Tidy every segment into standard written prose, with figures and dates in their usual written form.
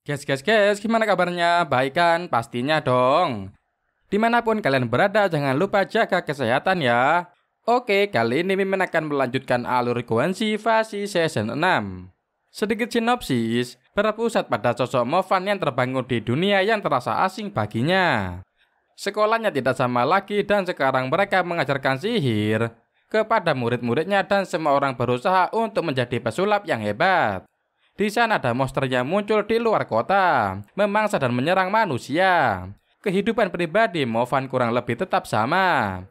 Guys, gimana kabarnya? Baik kan? Pastinya dong. Dimanapun kalian berada, jangan lupa jaga kesehatan ya. Oke, kali ini Mimin akan melanjutkan alur Guanxi Fashi Season 6. Sedikit sinopsis, berpusat pada sosok Movan yang terbangun di dunia yang terasa asing baginya. Sekolahnya tidak sama lagi dan sekarang mereka mengajarkan sihir kepada murid-muridnya dan semua orang berusaha untuk menjadi pesulap yang hebat. Di sana ada monster yang muncul di luar kota, memangsa dan menyerang manusia. Kehidupan pribadi Movan kurang lebih tetap sama.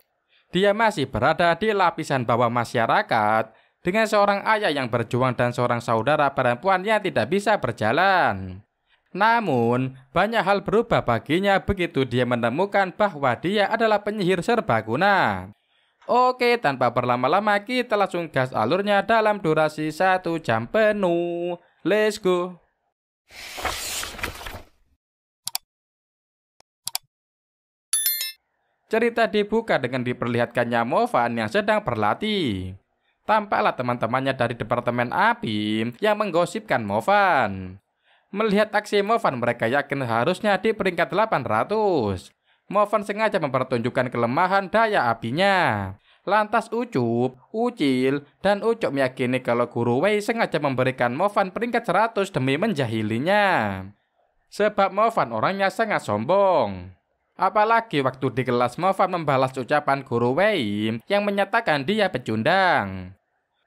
Dia masih berada di lapisan bawah masyarakat dengan seorang ayah yang berjuang dan seorang saudara perempuan yang tidak bisa berjalan. Namun, banyak hal berubah baginya begitu dia menemukan bahwa dia adalah penyihir serbaguna. Oke, tanpa berlama-lama kita langsung gas alurnya dalam durasi 1 jam penuh. Let's go. Cerita dibuka dengan diperlihatkannya Movan yang sedang berlatih. Tampaklah teman-temannya dari Departemen ABIM yang menggosipkan Movan. Melihat aksi Movan, mereka yakin harusnya di peringkat 800. Movan sengaja mempertunjukkan kelemahan daya apinya. Lantas Ucup, Ucil, dan Ucok meyakini kalau Guru Wei sengaja memberikan Movan peringkat 100 demi menjahilinya. Sebab Movan orangnya sangat sombong. Apalagi waktu di kelas Movan membalas ucapan Guru Wei yang menyatakan dia pecundang.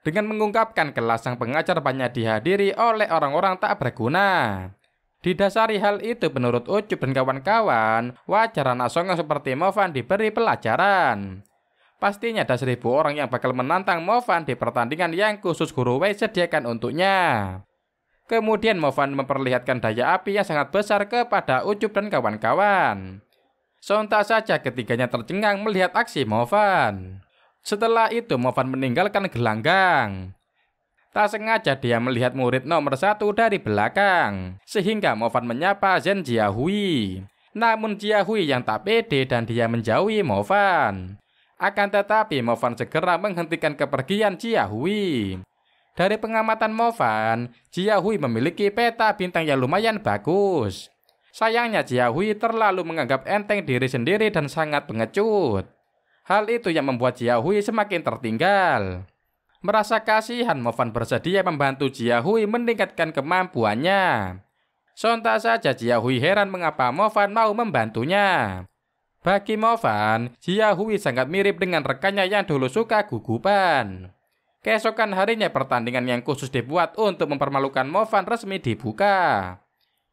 Dengan mengungkapkan kelas sang pengajar banyak dihadiri oleh orang-orang tak berguna. Didasari hal itu menurut Ucup dan kawan-kawan, wajar anak songong seperti Movan diberi pelajaran. Pastinya ada 1000 orang yang bakal menantang Movan di pertandingan yang khusus Guru Wei sediakan untuknya. Kemudian Movan memperlihatkan daya api yang sangat besar kepada Ucup dan kawan-kawan. Sontak saja ketiganya tercengang melihat aksi Movan. Setelah itu Movan meninggalkan gelanggang. Tak sengaja dia melihat murid nomor 1 dari belakang, sehingga Movan menyapa Zhen Jiahui. Namun Jiahui yang tak pede dan dia menjauhi Movan. Akan tetapi Movan segera menghentikan kepergian Jiahui. Dari pengamatan Movan, Jiahui memiliki peta bintang yang lumayan bagus. Sayangnya Jiahui terlalu menganggap enteng diri sendiri dan sangat pengecut. Hal itu yang membuat Jiahui semakin tertinggal. Merasa kasihan, Movan bersedia membantu Jiahui meningkatkan kemampuannya. Sontak saja Jiahui heran mengapa Movan mau membantunya. Bagi Movan, Jiahui sangat mirip dengan rekannya yang dulu suka gugupan. Keesokan harinya pertandingan yang khusus dibuat untuk mempermalukan Movan resmi dibuka.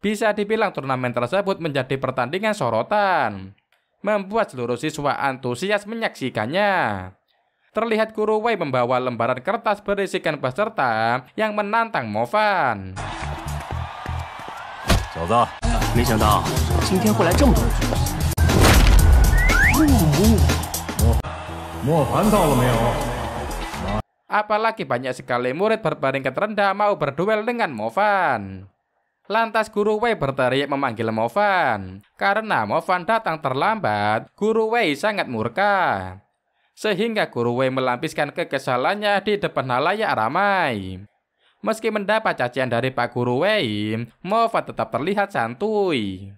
Bisa dibilang turnamen tersebut menjadi pertandingan sorotan, membuat seluruh siswa antusias menyaksikannya. Terlihat Guru Wei membawa lembaran kertas berisikan peserta yang menantang Movan. 小子，没想到今天会来这么多人。 Movan到了没有？ Apalagi banyak sekali murid berperingkat rendah mau berduel dengan Movan. Lantas Guru Wei berteriak memanggil Movan. Karena Movan datang terlambat, Guru Wei sangat murka. Sehingga Guru Wei melampiskan kekesalannya di depan halayak ramai. Meski mendapat cacian dari Pak Guru Wei, Movan tetap terlihat santuy.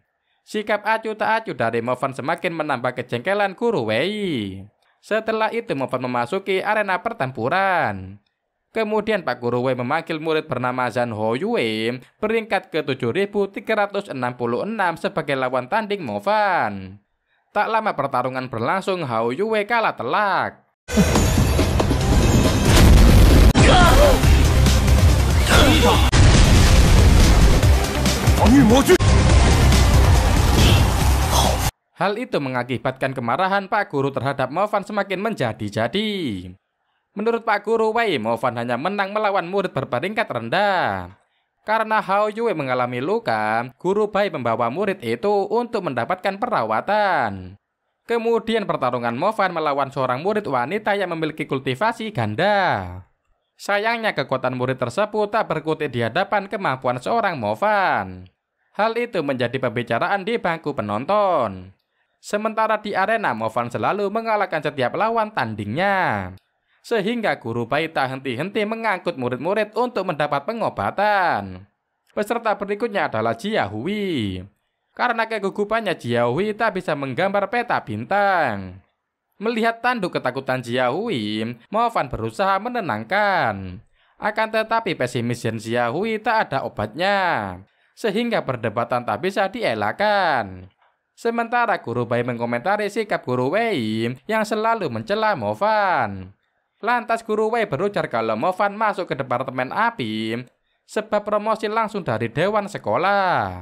Sikap acuh tak acuh dari Movan semakin menambah kejengkelan Guru Wei. Setelah itu Movan memasuki arena pertempuran. Kemudian Pak Guru Wei memanggil murid bernama Zhan Hoyue peringkat ke-7366 sebagai lawan tanding Movan. Tak lama pertarungan berlangsung, Hoyue kalah telak. Hal itu mengakibatkan kemarahan Pak Guru terhadap Movan semakin menjadi-jadi. Menurut Pak Guru Wei, Movan hanya menang melawan murid berperingkat rendah. Karena Hao Yue mengalami luka, Guru Bai membawa murid itu untuk mendapatkan perawatan. Kemudian pertarungan Movan melawan seorang murid wanita yang memiliki kultivasi ganda. Sayangnya kekuatan murid tersebut tak berkutik di hadapan kemampuan seorang Movan. Hal itu menjadi pembicaraan di bangku penonton. Sementara di arena, Movan selalu mengalahkan setiap lawan tandingnya. Sehingga Guru Bai tak henti-henti mengangkut murid-murid untuk mendapat pengobatan. Peserta berikutnya adalah Jia Hui. Karena kegugupannya, Jia Hui tak bisa menggambar peta bintang. Melihat tanduk ketakutan Jia Hui, Mo Fan berusaha menenangkan. Akan tetapi pesimis Jia Hui tak ada obatnya, sehingga perdebatan tak bisa dielakkan. Sementara Guru Bai mengomentari sikap Guru Wei yang selalu mencela Mo Fan. Lantas Guru Wei berujar kalau Mo Fan masuk ke Departemen Api sebab promosi langsung dari Dewan Sekolah.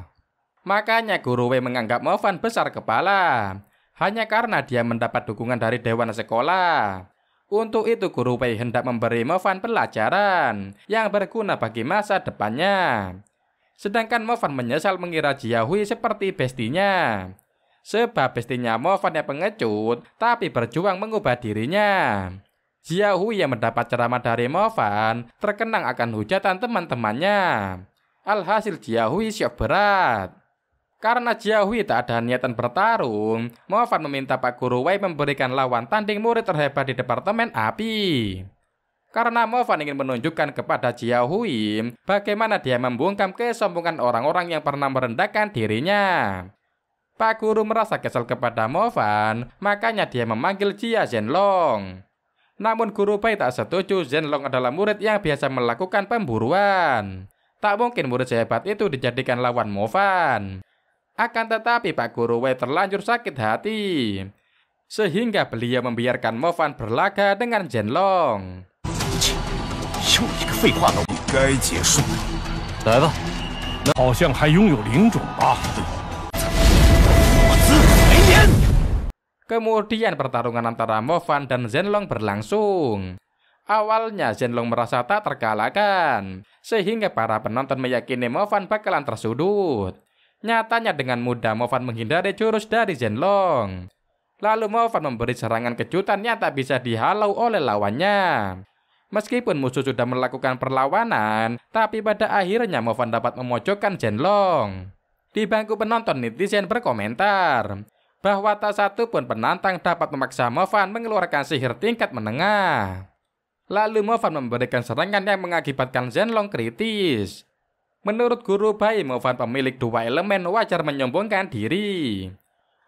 Makanya Guru Wei menganggap Mo Fan besar kepala, hanya karena dia mendapat dukungan dari Dewan Sekolah. Untuk itu Guru Wei hendak memberi Mo Fan pelajaran yang berguna bagi masa depannya. Sedangkan Mo Fan menyesal mengira Jia Hui seperti bestinya. Sebab bestinya Mo Fan yang pengecut, tapi berjuang mengubah dirinya. Jia Hui yang mendapat ceramah dari Mo Fan terkenang akan hujatan teman-temannya. Alhasil Jia Hui syok berat. Karena Jia Hui tak ada niatan bertarung, Mo Fan meminta Pak Guru Wei memberikan lawan tanding murid terhebat di Departemen Api. Karena Mo Fan ingin menunjukkan kepada Jia Hui bagaimana dia membungkam kesombongan orang-orang yang pernah merendahkan dirinya. Pak Guru merasa kesal kepada Mo Fan, makanya dia memanggil Jia Zhenlong. Namun Guru Bai tak setuju. Zhenlong adalah murid yang biasa melakukan pemburuan. Tak mungkin murid sehebat itu dijadikan lawan Mo Fan. Akan tetapi Pak Guru Wei terlanjur sakit hati, sehingga beliau membiarkan Mo Fan berlaga dengan Zhenlong. 又一个废话都该结束了，来吧，那好像还拥有灵种吧？ Kemudian pertarungan antara Mo Fan dan Zhenlong berlangsung. Awalnya Zhenlong merasa tak terkalahkan, sehingga para penonton meyakini Mo Fan bakalan tersudut. Nyatanya dengan mudah Mo Fan menghindari jurus dari Zhenlong. Lalu Mo Fan memberi serangan kejutan yang tak bisa dihalau oleh lawannya. Meskipun musuh sudah melakukan perlawanan, tapi pada akhirnya Mo Fan dapat memojokkan Zhenlong. Di bangku penonton, netizen berkomentar bahwa tak satu pun penantang dapat memaksa Mo Fan mengeluarkan sihir tingkat menengah. Lalu Mo Fan memberikan serangan yang mengakibatkan Zhenlong kritis. Menurut Guru Bai, Mo Fan pemilik dua elemen wajar menyombongkan diri.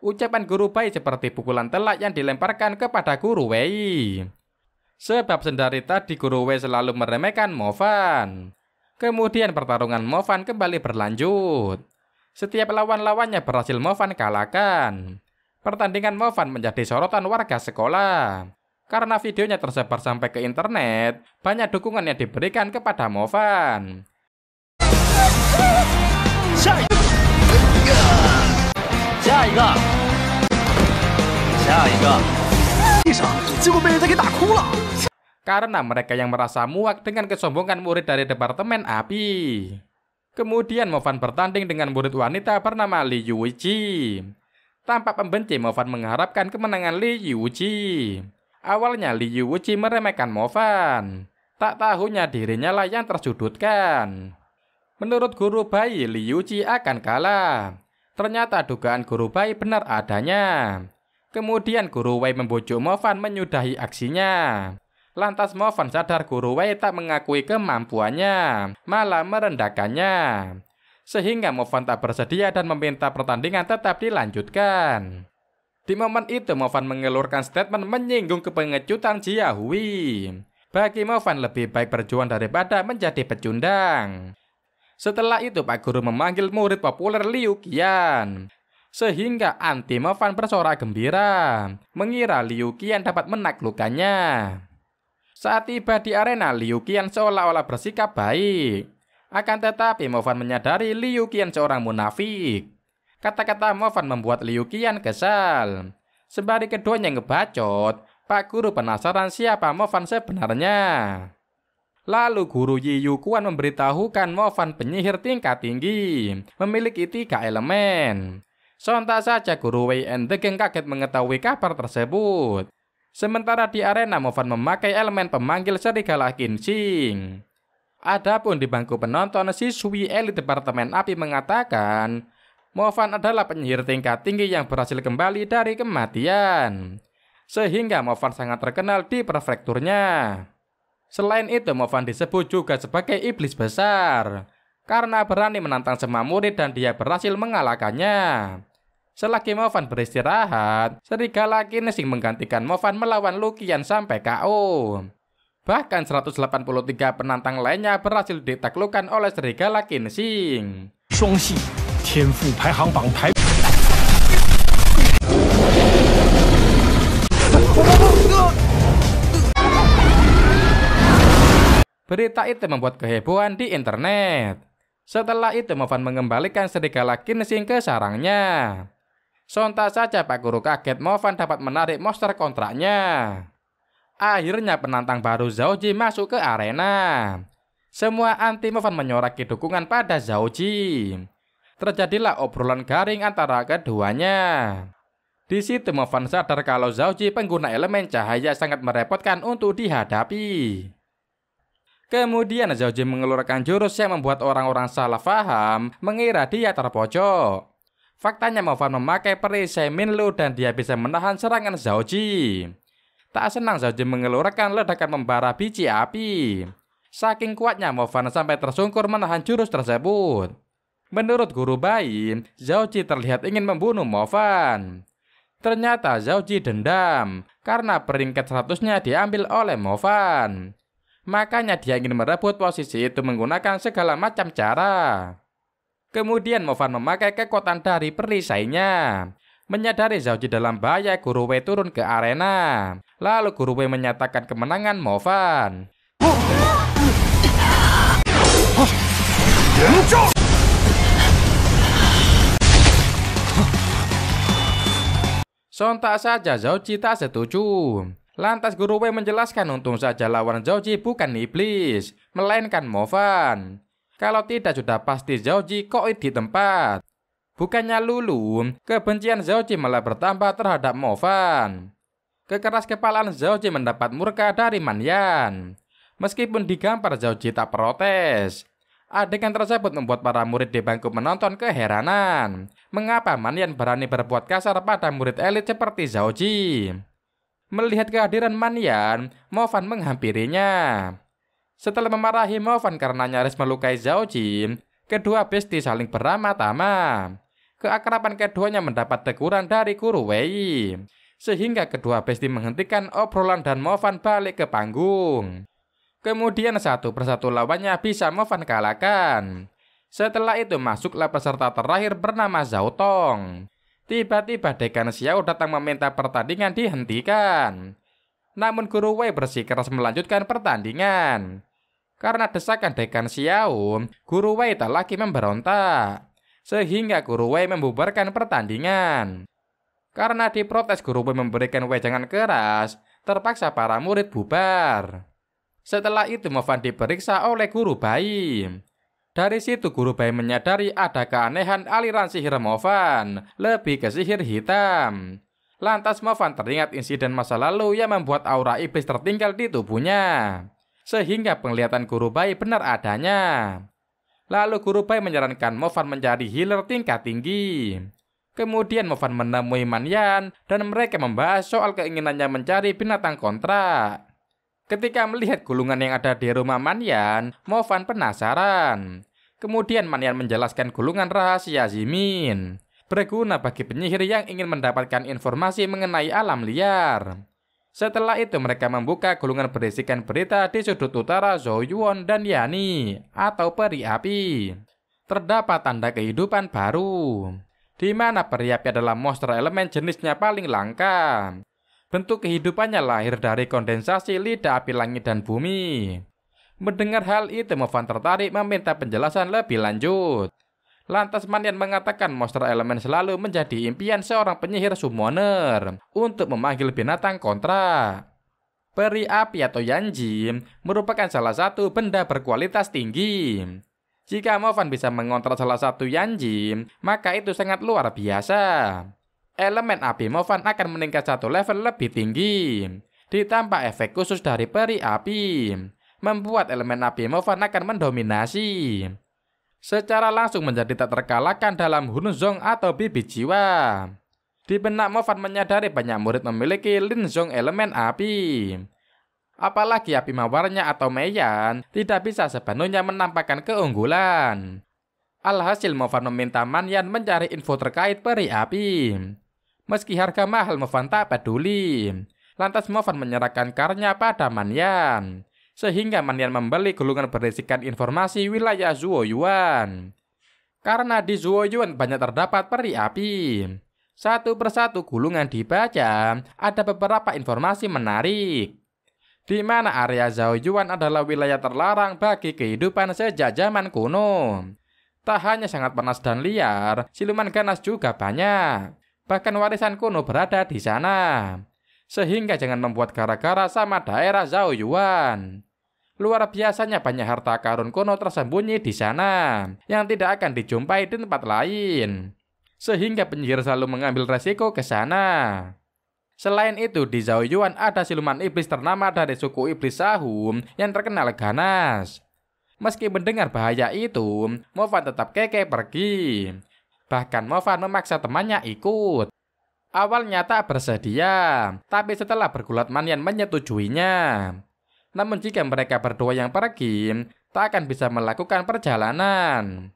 Ucapan Guru Bai seperti pukulan telak yang dilemparkan kepada Guru Wei. Sebab sendari tadi Guru Wei selalu meremehkan Mo Fan. Kemudian pertarungan Mo Fan kembali berlanjut. Setiap lawan-lawannya berhasil Mo Fan kalahkan. Pertandingan Mo Fan menjadi sorotan warga sekolah. Karena videonya tersebar sampai ke internet, banyak dukungan yang diberikan kepada Mo Fan. 下一个，地上，结果被人家给打哭了。 Karena mereka yang merasa muak dengan kesombongan murid dari Departemen Api. Kemudian Mo Fan bertanding dengan murid wanita bernama Li Yuji. Tampak pembenci, Mo Fan mengharapkan kemenangan Li Yuji. Awalnya Li Yuji meremehkan Mo Fan. Tak tahunya dirinya lah yang tersudutkan. Menurut Guru Bai, Li Yuji akan kalah. Ternyata dugaan Guru Bai benar adanya. Kemudian Guru Wei membujuk Mo Fan menyudahi aksinya. Lantas Mo Fan sadar Guru Wei tak mengakui kemampuannya, malah merendahkannya. Sehingga Mo Fan tak bersedia dan meminta pertandingan tetap dilanjutkan. Di momen itu Mo Fan mengeluarkan statement menyinggung kepengecutan Jia Hui. Bagi Mo Fan lebih baik berjuang daripada menjadi pecundang. Setelah itu Pak Guru memanggil murid populer Liu Qian. Sehingga anti Mo Fan bersorak gembira, mengira Liu Qian dapat menaklukkannya. Saat tiba di arena, Liu Qian seolah-olah bersikap baik. Akan tetapi Mo Fan menyadari Liu Qian seorang munafik. Kata-kata Mo Fan membuat Liu Qian kesal. Sembari keduanya ngebacot, Pak Guru penasaran siapa Mo Fan sebenarnya. Lalu Guru Yi Yukuan memberitahukan Mo Fan penyihir tingkat tinggi, memiliki 3 elemen. Sontak saja Guru Wei and the Gang kaget mengetahui kabar tersebut. Sementara di arena Mo Fan memakai elemen pemanggil serigala Qinxing. Adapun di bangku penonton, siswi elit Departemen Api mengatakan Mo Fan adalah penyihir tingkat tinggi yang berhasil kembali dari kematian. Sehingga Mo Fan sangat terkenal di prefekturnya. Selain itu, Mo Fan disebut juga sebagai iblis besar. karena berani menantang semua murid dan dia berhasil mengalahkannya. Selagi Movan beristirahat, serigala Kinsing menggantikan Movan melawan Luqian sampai KO. Bahkan 183 penantang lainnya berhasil ditaklukkan oleh serigala Kinsing. 双系天赋排行榜排。 Berita itu membuat kehebohan di internet. Setelah itu Movan mengembalikan serigala Kinsing ke sarangnya. Sontak saja Pak Guru kaget Movan dapat menarik monster kontraknya. Akhirnya penantang baru Zhao Ji masuk ke arena. Semua anti Movan menyoraki dukungan pada Zhao Ji. Terjadilah obrolan garing antara keduanya. Di situ Movan sadar kalau Zhao Ji pengguna elemen cahaya sangat merepotkan untuk dihadapi. Kemudian Zhao Ji mengeluarkan jurus yang membuat orang-orang salah paham mengira dia terpojok. Faktanya Movan memakai perisai Minlu dan dia bisa menahan serangan Zhao Ji. Tak senang Zhao Ji mengeluarkan ledakan membara biji api. Saking kuatnya Movan sampai tersungkur menahan jurus tersebut. Menurut guru Bai, Zhao Ji terlihat ingin membunuh Movan. Ternyata Zhao Ji dendam karena peringkat 100-nya diambil oleh Movan. Makanya dia ingin merebut posisi itu menggunakan segala macam cara. Kemudian Movan memakai kekuatan dari perisainya. Menyadari Zhao Ji dalam bahaya, Guru Wei turun ke arena. Lalu Guru Wei menyatakan kemenangan Movan. Sontak saja Zhao Ji tak setuju. Lantas Guru Wei menjelaskan untung saja lawan Zhao Ji bukan iblis, melainkan Movan. Kalau tidak sudah pasti Zhao Ji koit di tempat. Bukannya lulu, kebencian Zhao Ji malah bertambah terhadap Movan. Kekeras kepalaan Zhao Ji mendapat murka dari Man Yan. Meskipun digampar Zhao Ji tak protes. Adegan tersebut membuat para murid di bangku menonton keheranan. Mengapa Man Yan berani berbuat kasar pada murid elit seperti Zhao Ji? Melihat kehadiran Man Yan, Movan menghampirinya. Setelah memarahi Movan karena nyaris melukai Zhao Ji, kedua besti saling beramah tamah. Keakraban keduanya mendapat teguran dari Guru Wei, sehingga kedua besti menghentikan obrolan dan Movan balik ke panggung. Kemudian satu persatu lawannya bisa Movan kalahkan. Setelah itu masuklah peserta terakhir bernama Zhao Tong. Tiba-tiba Dekan Xiao datang meminta pertandingan dihentikan. Namun Guru Wei bersikeras melanjutkan pertandingan. Karena desakan Dekan Xiao, Guru Wei tak lagi memberontak. Sehingga Guru Wei membubarkan pertandingan. Karena diprotes Guru Wei memberikan wejangan keras, terpaksa para murid bubar. Setelah itu Movan diperiksa oleh Guru Bai. Dari situ Guru Bai menyadari ada keanehan aliran sihir Movan, lebih ke sihir hitam. Lantas Movan teringat insiden masa lalu yang membuat aura iblis tertinggal di tubuhnya. Sehingga penglihatan Guru Bai benar adanya. Lalu Guru Bai menyarankan Movan menjadi healer tingkat tinggi. Kemudian Movan menemui Man Yan dan mereka membahas soal keinginannya mencari binatang kontrak. Ketika melihat gulungan yang ada di rumah Man Yan, Movan penasaran. Kemudian Man Yan menjelaskan gulungan rahasia Zimin. Berguna bagi penyihir yang ingin mendapatkan informasi mengenai alam liar. Setelah itu mereka membuka gulungan berisikan berita di sudut utara Zhou Yuan dan Yani atau peri api. Terdapat tanda kehidupan baru, di mana peri api adalah monster elemen jenisnya paling langka. Bentuk kehidupannya lahir dari kondensasi lidah api langit dan bumi. Mendengar hal itu Movan tertarik meminta penjelasan lebih lanjut. Lantas Man Yan mengatakan monster elemen selalu menjadi impian seorang penyihir summoner untuk memanggil binatang kontrak. Peri api atau Yanji merupakan salah satu benda berkualitas tinggi. Jika Movan bisa mengontrak salah satu Yanji, maka itu sangat luar biasa. Elemen api Movan akan meningkat satu level lebih tinggi. Ditambah efek khusus dari peri api, membuat elemen api Movan akan mendominasi. Secara langsung menjadi tak terkalahkan dalam Hunzong atau bibit jiwa. Di benak Movan menyadari banyak murid memiliki Linzong elemen api. Apalagi api mawarnya atau Meiyan tidak bisa sepenuhnya menampakkan keunggulan. Alhasil Movan meminta Manyan mencari info terkait peri api. Meski harga mahal, Movan tak peduli. Lantas Movan menyerahkan karnya pada Manyan, sehingga Manyan membeli gulungan berisikan informasi wilayah Zuoyuan. Karena di Zuoyuan banyak terdapat peri api, satu persatu gulungan dibaca, ada beberapa informasi menarik. Di mana area Zuoyuan adalah wilayah terlarang bagi kehidupan sejak zaman kuno. Tak hanya sangat panas dan liar, siluman ganas juga banyak. Bahkan warisan kuno berada di sana. Sehingga jangan membuat gara-gara sama daerah Zuoyuan. Luar biasanya banyak harta karun kuno tersembunyi di sana, yang tidak akan dijumpai di tempat lain. Sehingga penyihir selalu mengambil resiko ke sana. Selain itu, di Zuoyuan ada siluman iblis ternama dari suku iblis Sahum yang terkenal ganas. Meski mendengar bahaya itu, Movan tetap kekeh pergi. Bahkan Movan memaksa temannya ikut. Awalnya tak bersedia, tapi setelah bergulat Manyan menyetujuinya. Namun jika mereka berdua yang pergi, tak akan bisa melakukan perjalanan.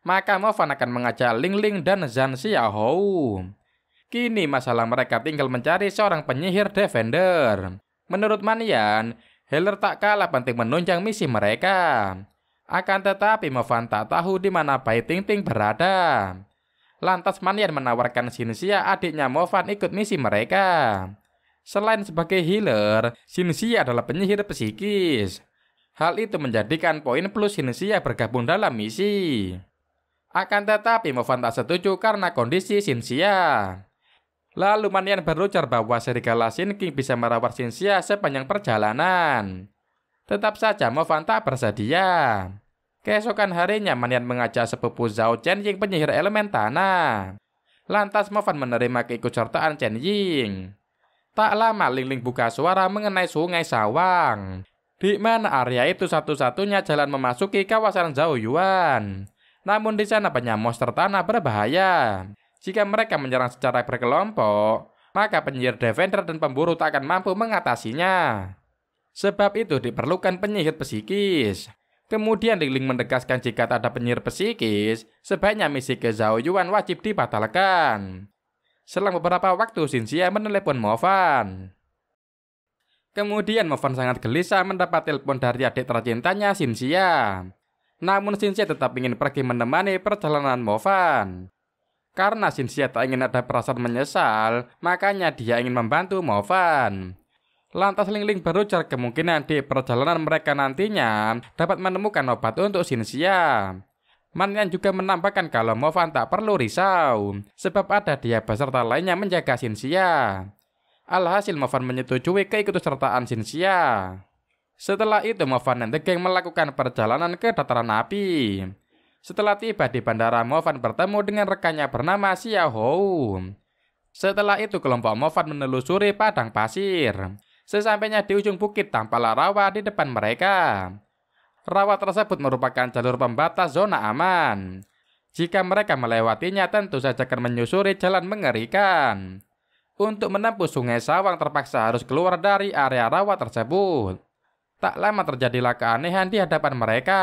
Maka Movan akan mengajak Ling Ling dan Zhan Xiaohou. Kini masalah mereka tinggal mencari seorang penyihir defender. Menurut Manyan, Heller tak kalah penting menunjang misi mereka. Akan tetapi Movan tak tahu di mana Bai Tingting berada. Lantas Manyan menawarkan Xinxia, adiknya Movan, ikut misi mereka. Selain sebagai healer, Xinxia adalah penyihir psikis. Hal itu menjadikan poin plus Xinxia bergabung dalam misi. Akan tetapi Movan tak setuju karena kondisi Xinxia. Lalu Manyan berujar bahwa serigala Sin King bisa merawat Xinxia sepanjang perjalanan. Tetap saja Movan tak bersedia. Keesokan harinya Manyan mengajak sepupu Zhao Chen Ying, penyihir elemen tanah. Lantas Movan menerima keikutsertaan Chen Ying. Tak lama Ling Ling buka suara mengenai Sungai Sawang, di mana area itu satu-satunya jalan memasuki kawasan Zuoyuan. Namun di sana banyak monster tanah berbahaya. Jika mereka menyerang secara berkelompok, maka penyihir defender dan pemburu tak akan mampu mengatasinya. Sebab itu diperlukan penyihir psikis. Kemudian Ling Ling menegaskan jika tak ada penyihir psikis, sebaiknya misi ke Zuoyuan wajib dibatalkan. Selang beberapa waktu, Xinxia menelepon Movan. Kemudian Movan sangat gelisah mendapat telepon dari adik tercintanya Xinxia. Namun Xinxia tetap ingin pergi menemani perjalanan Movan. Karena Xinxia tak ingin ada perasaan menyesal, makanya dia ingin membantu Movan. Lantas Ling Ling berujar kemungkinan di perjalanan mereka nantinya dapat menemukan obat untuk Xinxia. Manyan juga menambahkan kalau Movan tak perlu risau, sebab ada dia beserta lainnya menjaga Xinxia. Alhasil Movan menyetujui keikutsertaan Xinxia. Setelah itu Movan dan The Gang melakukan perjalanan ke dataran api. Setelah tiba di bandara, Movan bertemu dengan rekannya bernama Xiaohou. Setelah itu kelompok Movan menelusuri padang pasir. Sesampainya di ujung bukit tampaklah rawa di depan mereka. Rawa tersebut merupakan jalur pembatas zona aman. Jika mereka melewatinya tentu saja akan menyusuri jalan mengerikan. Untuk menempuh Sungai Sawang terpaksa harus keluar dari area rawa tersebut. Tak lama terjadilah keanehan di hadapan mereka.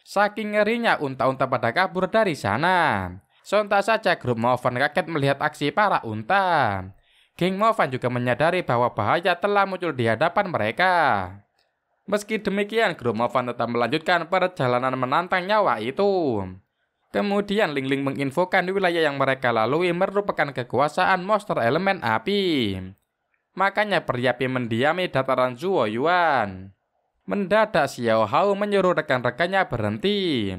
Saking ngerinya unta-unta pada kabur dari sana. Sontak saja grup Movan kaget melihat aksi para unta. Geng Movan juga menyadari bahwa bahaya telah muncul di hadapan mereka. Meski demikian, grup Movan tetap melanjutkan perjalanan menantang nyawa itu. Kemudian Ling Ling menginfokan wilayah yang mereka lalui merupakan kekuasaan monster elemen api. Makanya peri api mendiami dataran Zuoyuan. Mendadak Xiaohou menyuruh rekan-rekannya berhenti.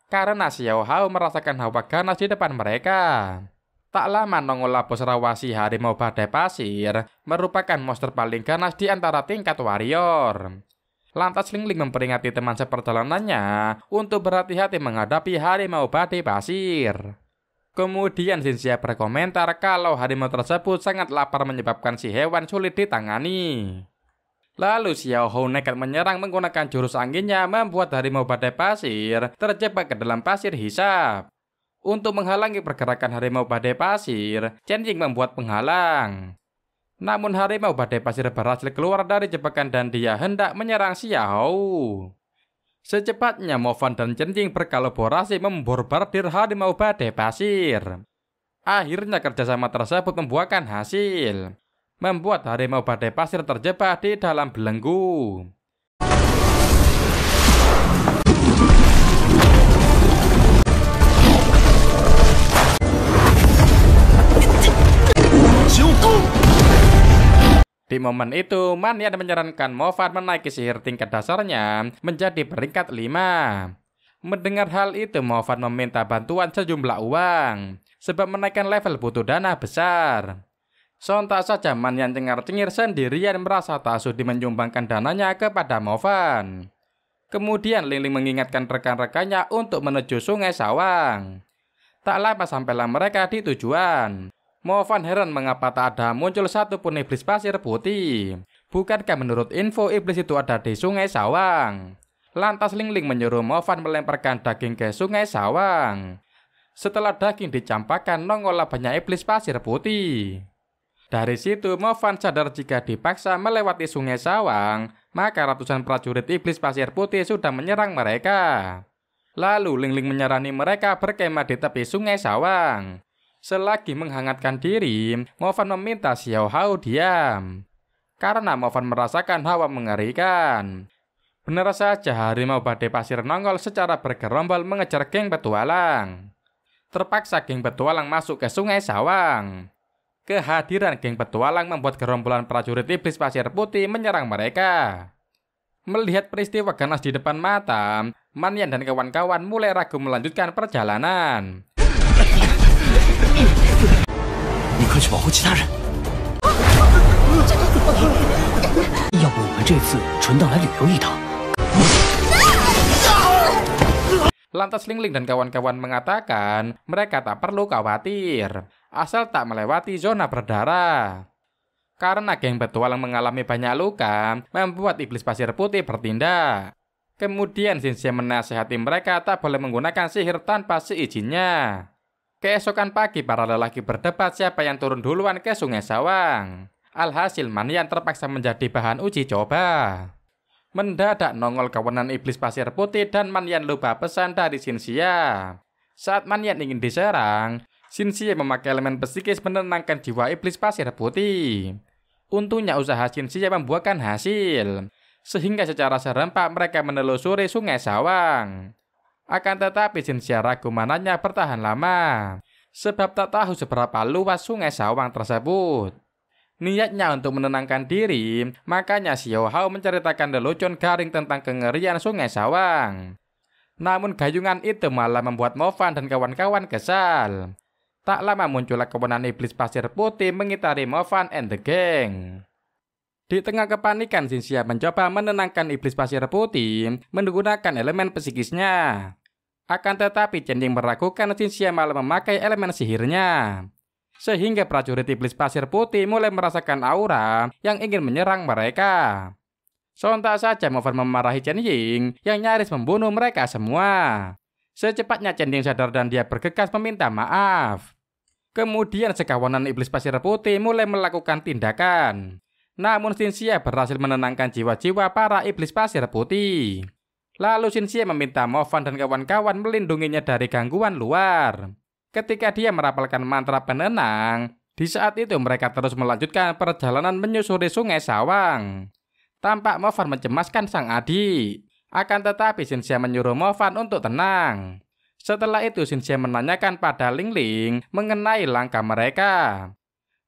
Karena Xiaohou merasakan hawa ganas di depan mereka. Tak lama nongol Labos Rawasi Harimau Badai Pasir merupakan monster paling ganas di antara tingkat warrior. Lantas Ling Ling memperingati teman seperjalanannya untuk berhati-hati menghadapi Harimau Badai Pasir. Kemudian Xinxia berkomentar kalau harimau tersebut sangat lapar menyebabkan si hewan sulit ditangani. Lalu Xiaohou nekat menyerang menggunakan jurus anginnya membuat Harimau Badai Pasir terjebak ke dalam pasir hisap. Untuk menghalangi pergerakan Harimau Badai Pasir, Chen Ying membuat penghalang. Namun harimau badai pasir berhasil keluar dari jebakan dan dia hendak menyerang Xiaohou. Secepatnya Mo Fan dan Chen Ying berkolaborasi membombardir harimau badai pasir. Akhirnya kerjasama tersebut membuahkan hasil, membuat harimau badai pasir terjebak di dalam belenggu. Di momen itu, Man Yan menyarankan Mo Fan menaiki sihir tingkat dasarnya menjadi peringkat 5. Mendengar hal itu, Mo Fan meminta bantuan sejumlah uang, sebab menaikkan level butuh dana besar. Sontak saja Man Yan cengar-cengir sendirian merasa tak sudi menyumbangkan dananya kepada Mo Fan. Kemudian Ling Ling mengingatkan rekan-rekannya untuk menuju Sungai Sawang. Tak lama sampailah mereka di tujuan. Mo Fan heran mengapa tak ada muncul satupun iblis pasir putih. Bukankah menurut info iblis itu ada di Sungai Sawang? Lantas Ling Ling menyuruh Mo Fan melemparkan daging ke Sungai Sawang. Setelah daging dicampakkan, nongollah banyak iblis pasir putih. Dari situ Mo Fan sadar jika dipaksa melewati Sungai Sawang, maka ratusan prajurit iblis pasir putih sudah menyerang mereka. Lalu Ling Ling menyarani mereka berkemah di tepi Sungai Sawang. Selagi menghangatkan diri, Mo Fan meminta Xiaohou diam, karena Mo Fan merasakan hawa mengerikan. Benar saja harimau badai pasir nongol secara bergerombol mengejar geng petualang. Terpaksa geng petualang masuk ke Sungai Sawang. Kehadiran geng petualang membuat gerombolan prajurit iblis pasir putih menyerang mereka. Melihat peristiwa ganas di depan mata, Man Yan dan kawan-kawan mulai ragu melanjutkan perjalanan. 你快去保护其他人。要不我们这次纯当来旅游一趟。 Lantas Ling Ling dan kawan-kawan mengatakan mereka tak perlu khawatir, asal tak melewati zona berdarah. Karena geng petualang mengalami banyak luka, membuat iblis pasir putih bertindak. Kemudian Xinxia menasihati mereka tak boleh menggunakan sihir tanpa seizinnya. Keesokan pagi para lelaki berdebat siapa yang turun duluan ke Sungai Sawang. Alhasil Man Yan terpaksa menjadi bahan uji coba. Mendadak nongol kawanan iblis pasir putih dan Man Yan lupa pesan dari Xinxia. Saat Man Yan ingin diserang, Xinxia memakai elemen psikis menenangkan jiwa iblis pasir putih. Untungnya usaha Xinxia membuahkan hasil, sehingga secara serempak mereka menelusuri Sungai Sawang. Akan tetapi Xinxia ragu mananya bertahan lama, sebab tak tahu seberapa luas Sungai Sawang tersebut. Niatnya untuk menenangkan diri, makanya Xiaohou menceritakan lelucon garing tentang kengerian Sungai Sawang. Namun gayungan itu malah membuat Mo Fan dan kawan-kawan kesal. Tak lama muncullah kawanan iblis pasir putih mengitari Mo Fan and the gang. Di tengah kepanikan, Xinxia mencoba menenangkan iblis pasir putih menggunakan elemen psikisnya. Akan tetapi Chen Ying meragukan Xinxia malah memakai elemen sihirnya. Sehingga prajurit iblis pasir putih mulai merasakan aura yang ingin menyerang mereka. Sontak saja Mo Fan memarahi Chen Ying yang nyaris membunuh mereka semua. Secepatnya Chen Ying sadar dan dia bergegas meminta maaf. Kemudian sekawanan iblis pasir putih mulai melakukan tindakan. Namun Xinxia berhasil menenangkan jiwa-jiwa para iblis pasir putih. Lalu Xinxia meminta Mo Fan dan kawan-kawan melindunginya dari gangguan luar. Ketika dia merapalkan mantra penenang, di saat itu mereka terus melanjutkan perjalanan menyusuri Sungai Sawang. Tampak Mo Fan mencemaskan sang adik. Akan tetapi Xinxia menyuruh Mo Fan untuk tenang. Setelah itu Xinxia menanyakan pada Ling Ling mengenai langkah mereka.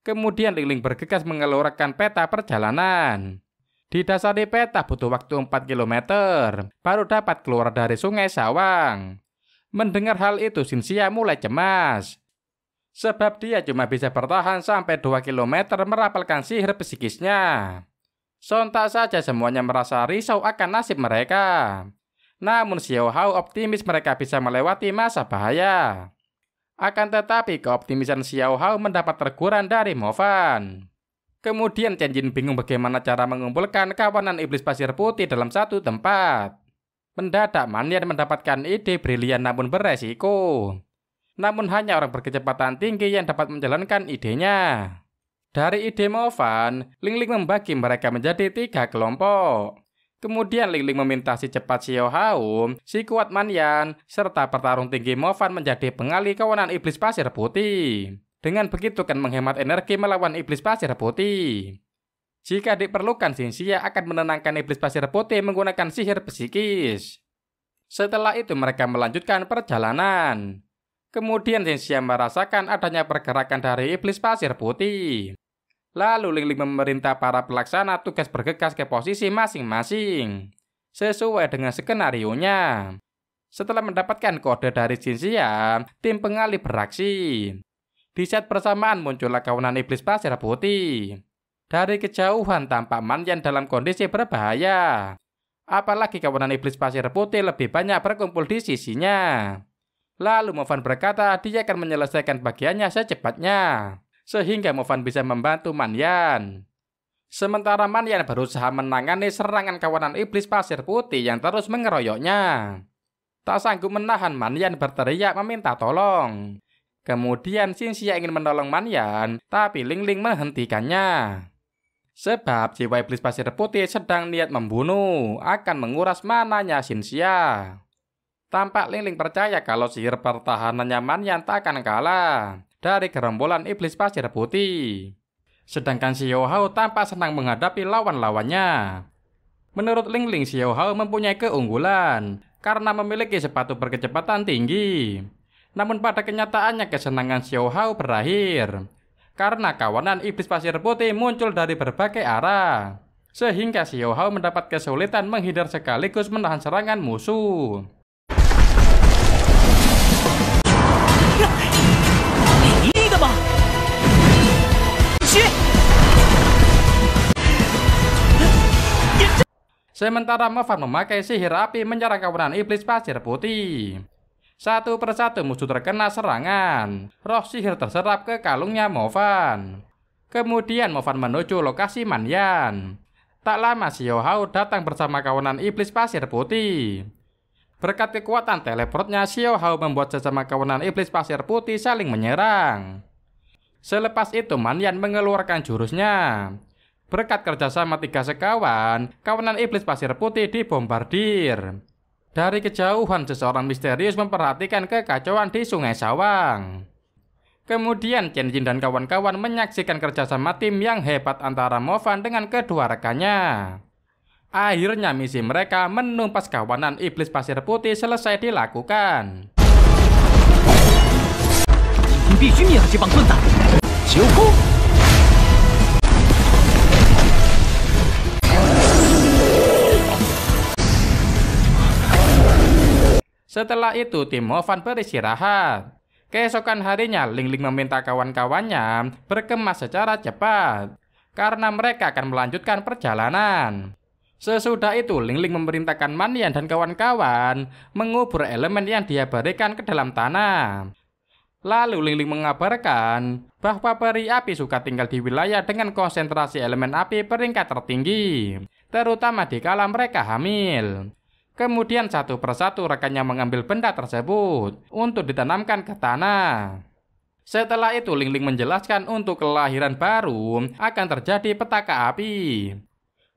Kemudian Ling Ling bergegas mengeluarkan peta perjalanan. Didasari peta butuh waktu 4 km baru dapat keluar dari Sungai Sawang. Mendengar hal itu Xinxia mulai cemas. Sebab dia cuma bisa bertahan sampai 2 km merapalkan sihir psikisnya. Sontak saja semuanya merasa risau akan nasib mereka. Namun Xiaohou optimis mereka bisa melewati masa bahaya. Akan tetapi keoptimisan Xiaohou mendapat teguran dari Mo Fan. Kemudian Chen Ying bingung bagaimana cara mengumpulkan kawanan iblis pasir putih dalam satu tempat. Mendadak Man Yan mendapatkan ide brilian namun beresiko. Namun hanya orang berkecepatan tinggi yang dapat menjalankan idenya. Dari ide Movan, Ling membagi mereka menjadi 3 kelompok. Kemudian Ling meminta si cepat Xiao Hao, si kuat Manyan, serta petarung tinggi Movan menjadi pengalih kawanan iblis pasir putih. Dengan begitu kan menghemat energi melawan iblis pasir putih. Jika diperlukan, Xinxia akan menenangkan iblis pasir putih menggunakan sihir psikis. Setelah itu mereka melanjutkan perjalanan. Kemudian Xinxia merasakan adanya pergerakan dari iblis pasir putih. Lalu Ling memerintah para pelaksana tugas bergegas ke posisi masing-masing, sesuai dengan skenarionya. Setelah mendapatkan kode dari Xinxia, tim pengalih beraksi. Di saat bersamaan muncullah kawanan iblis pasir putih. Dari kejauhan tampak Manyan dalam kondisi berbahaya. Apalagi kawanan iblis pasir putih lebih banyak berkumpul di sisinya. Lalu Movan berkata dia akan menyelesaikan bagiannya secepatnya, sehingga Movan bisa membantu Manyan. Sementara Manyan berusaha menangani serangan kawanan iblis pasir putih yang terus mengeroyoknya. Tak sanggup menahan, Manyan berteriak meminta tolong. Kemudian Xinxia ingin menolong Manyan, tapi Ling menghentikannya. Sebab jiwa iblis pasir putih sedang niat membunuh, akan menguras mananya Xinxia. Tampak Ling percaya kalau sihir pertahanannya Manyan tak akan kalah dari gerombolan iblis pasir putih. Sedangkan Xiao Hao tampak senang menghadapi lawan-lawannya. Menurut Ling, Xiao Hao mempunyai keunggulan karena memiliki sepatu berkecepatan tinggi. Namun pada kenyataannya kesenangan Xiao Hao berakhir karena kawanan iblis pasir putih muncul dari berbagai arah, sehingga Xiao Hao mendapat kesulitan menghindar sekaligus menahan serangan musuh. Sementara Movan memakai sihir api menyerang kawanan iblis pasir putih. Satu persatu musuh terkena serangan. Roh sihir terserap ke kalungnya Movan. Kemudian Movan menuju lokasi Manyan. Tak lama Xiao Hao datang bersama kawanan iblis pasir putih. Berkat kekuatan teleportnya, Xiao Hao membuat sesama kawanan iblis pasir putih saling menyerang. Selepas itu Manyan mengeluarkan jurusnya. Berkat kerjasama 3 sekawan, kawanan iblis pasir putih dibombardir. Dari kejauhan seseorang misterius memperhatikan kekacauan di Sungai Sawang. Kemudian Chen Jin dan kawan-kawan menyaksikan kerjasama tim yang hebat antara Movan dengan kedua rekannya. Akhirnya misi mereka menumpas kawanan iblis pasir putih selesai dilakukan. Setelah itu tim Movan beristirahat. Keesokan harinya Ling meminta kawan-kawannya berkemas secara cepat karena mereka akan melanjutkan perjalanan. Sesudah itu Ling memerintahkan Manyan dan kawan-kawan mengubur elemen yang dia berikan ke dalam tanah. Lalu Ling mengabarkan bahwa peri api suka tinggal di wilayah dengan konsentrasi elemen api peringkat tertinggi, terutama di kala mereka hamil. Kemudian satu persatu rekannya mengambil benda tersebut untuk ditanamkan ke tanah. Setelah itu Ling menjelaskan untuk kelahiran baru akan terjadi petaka api.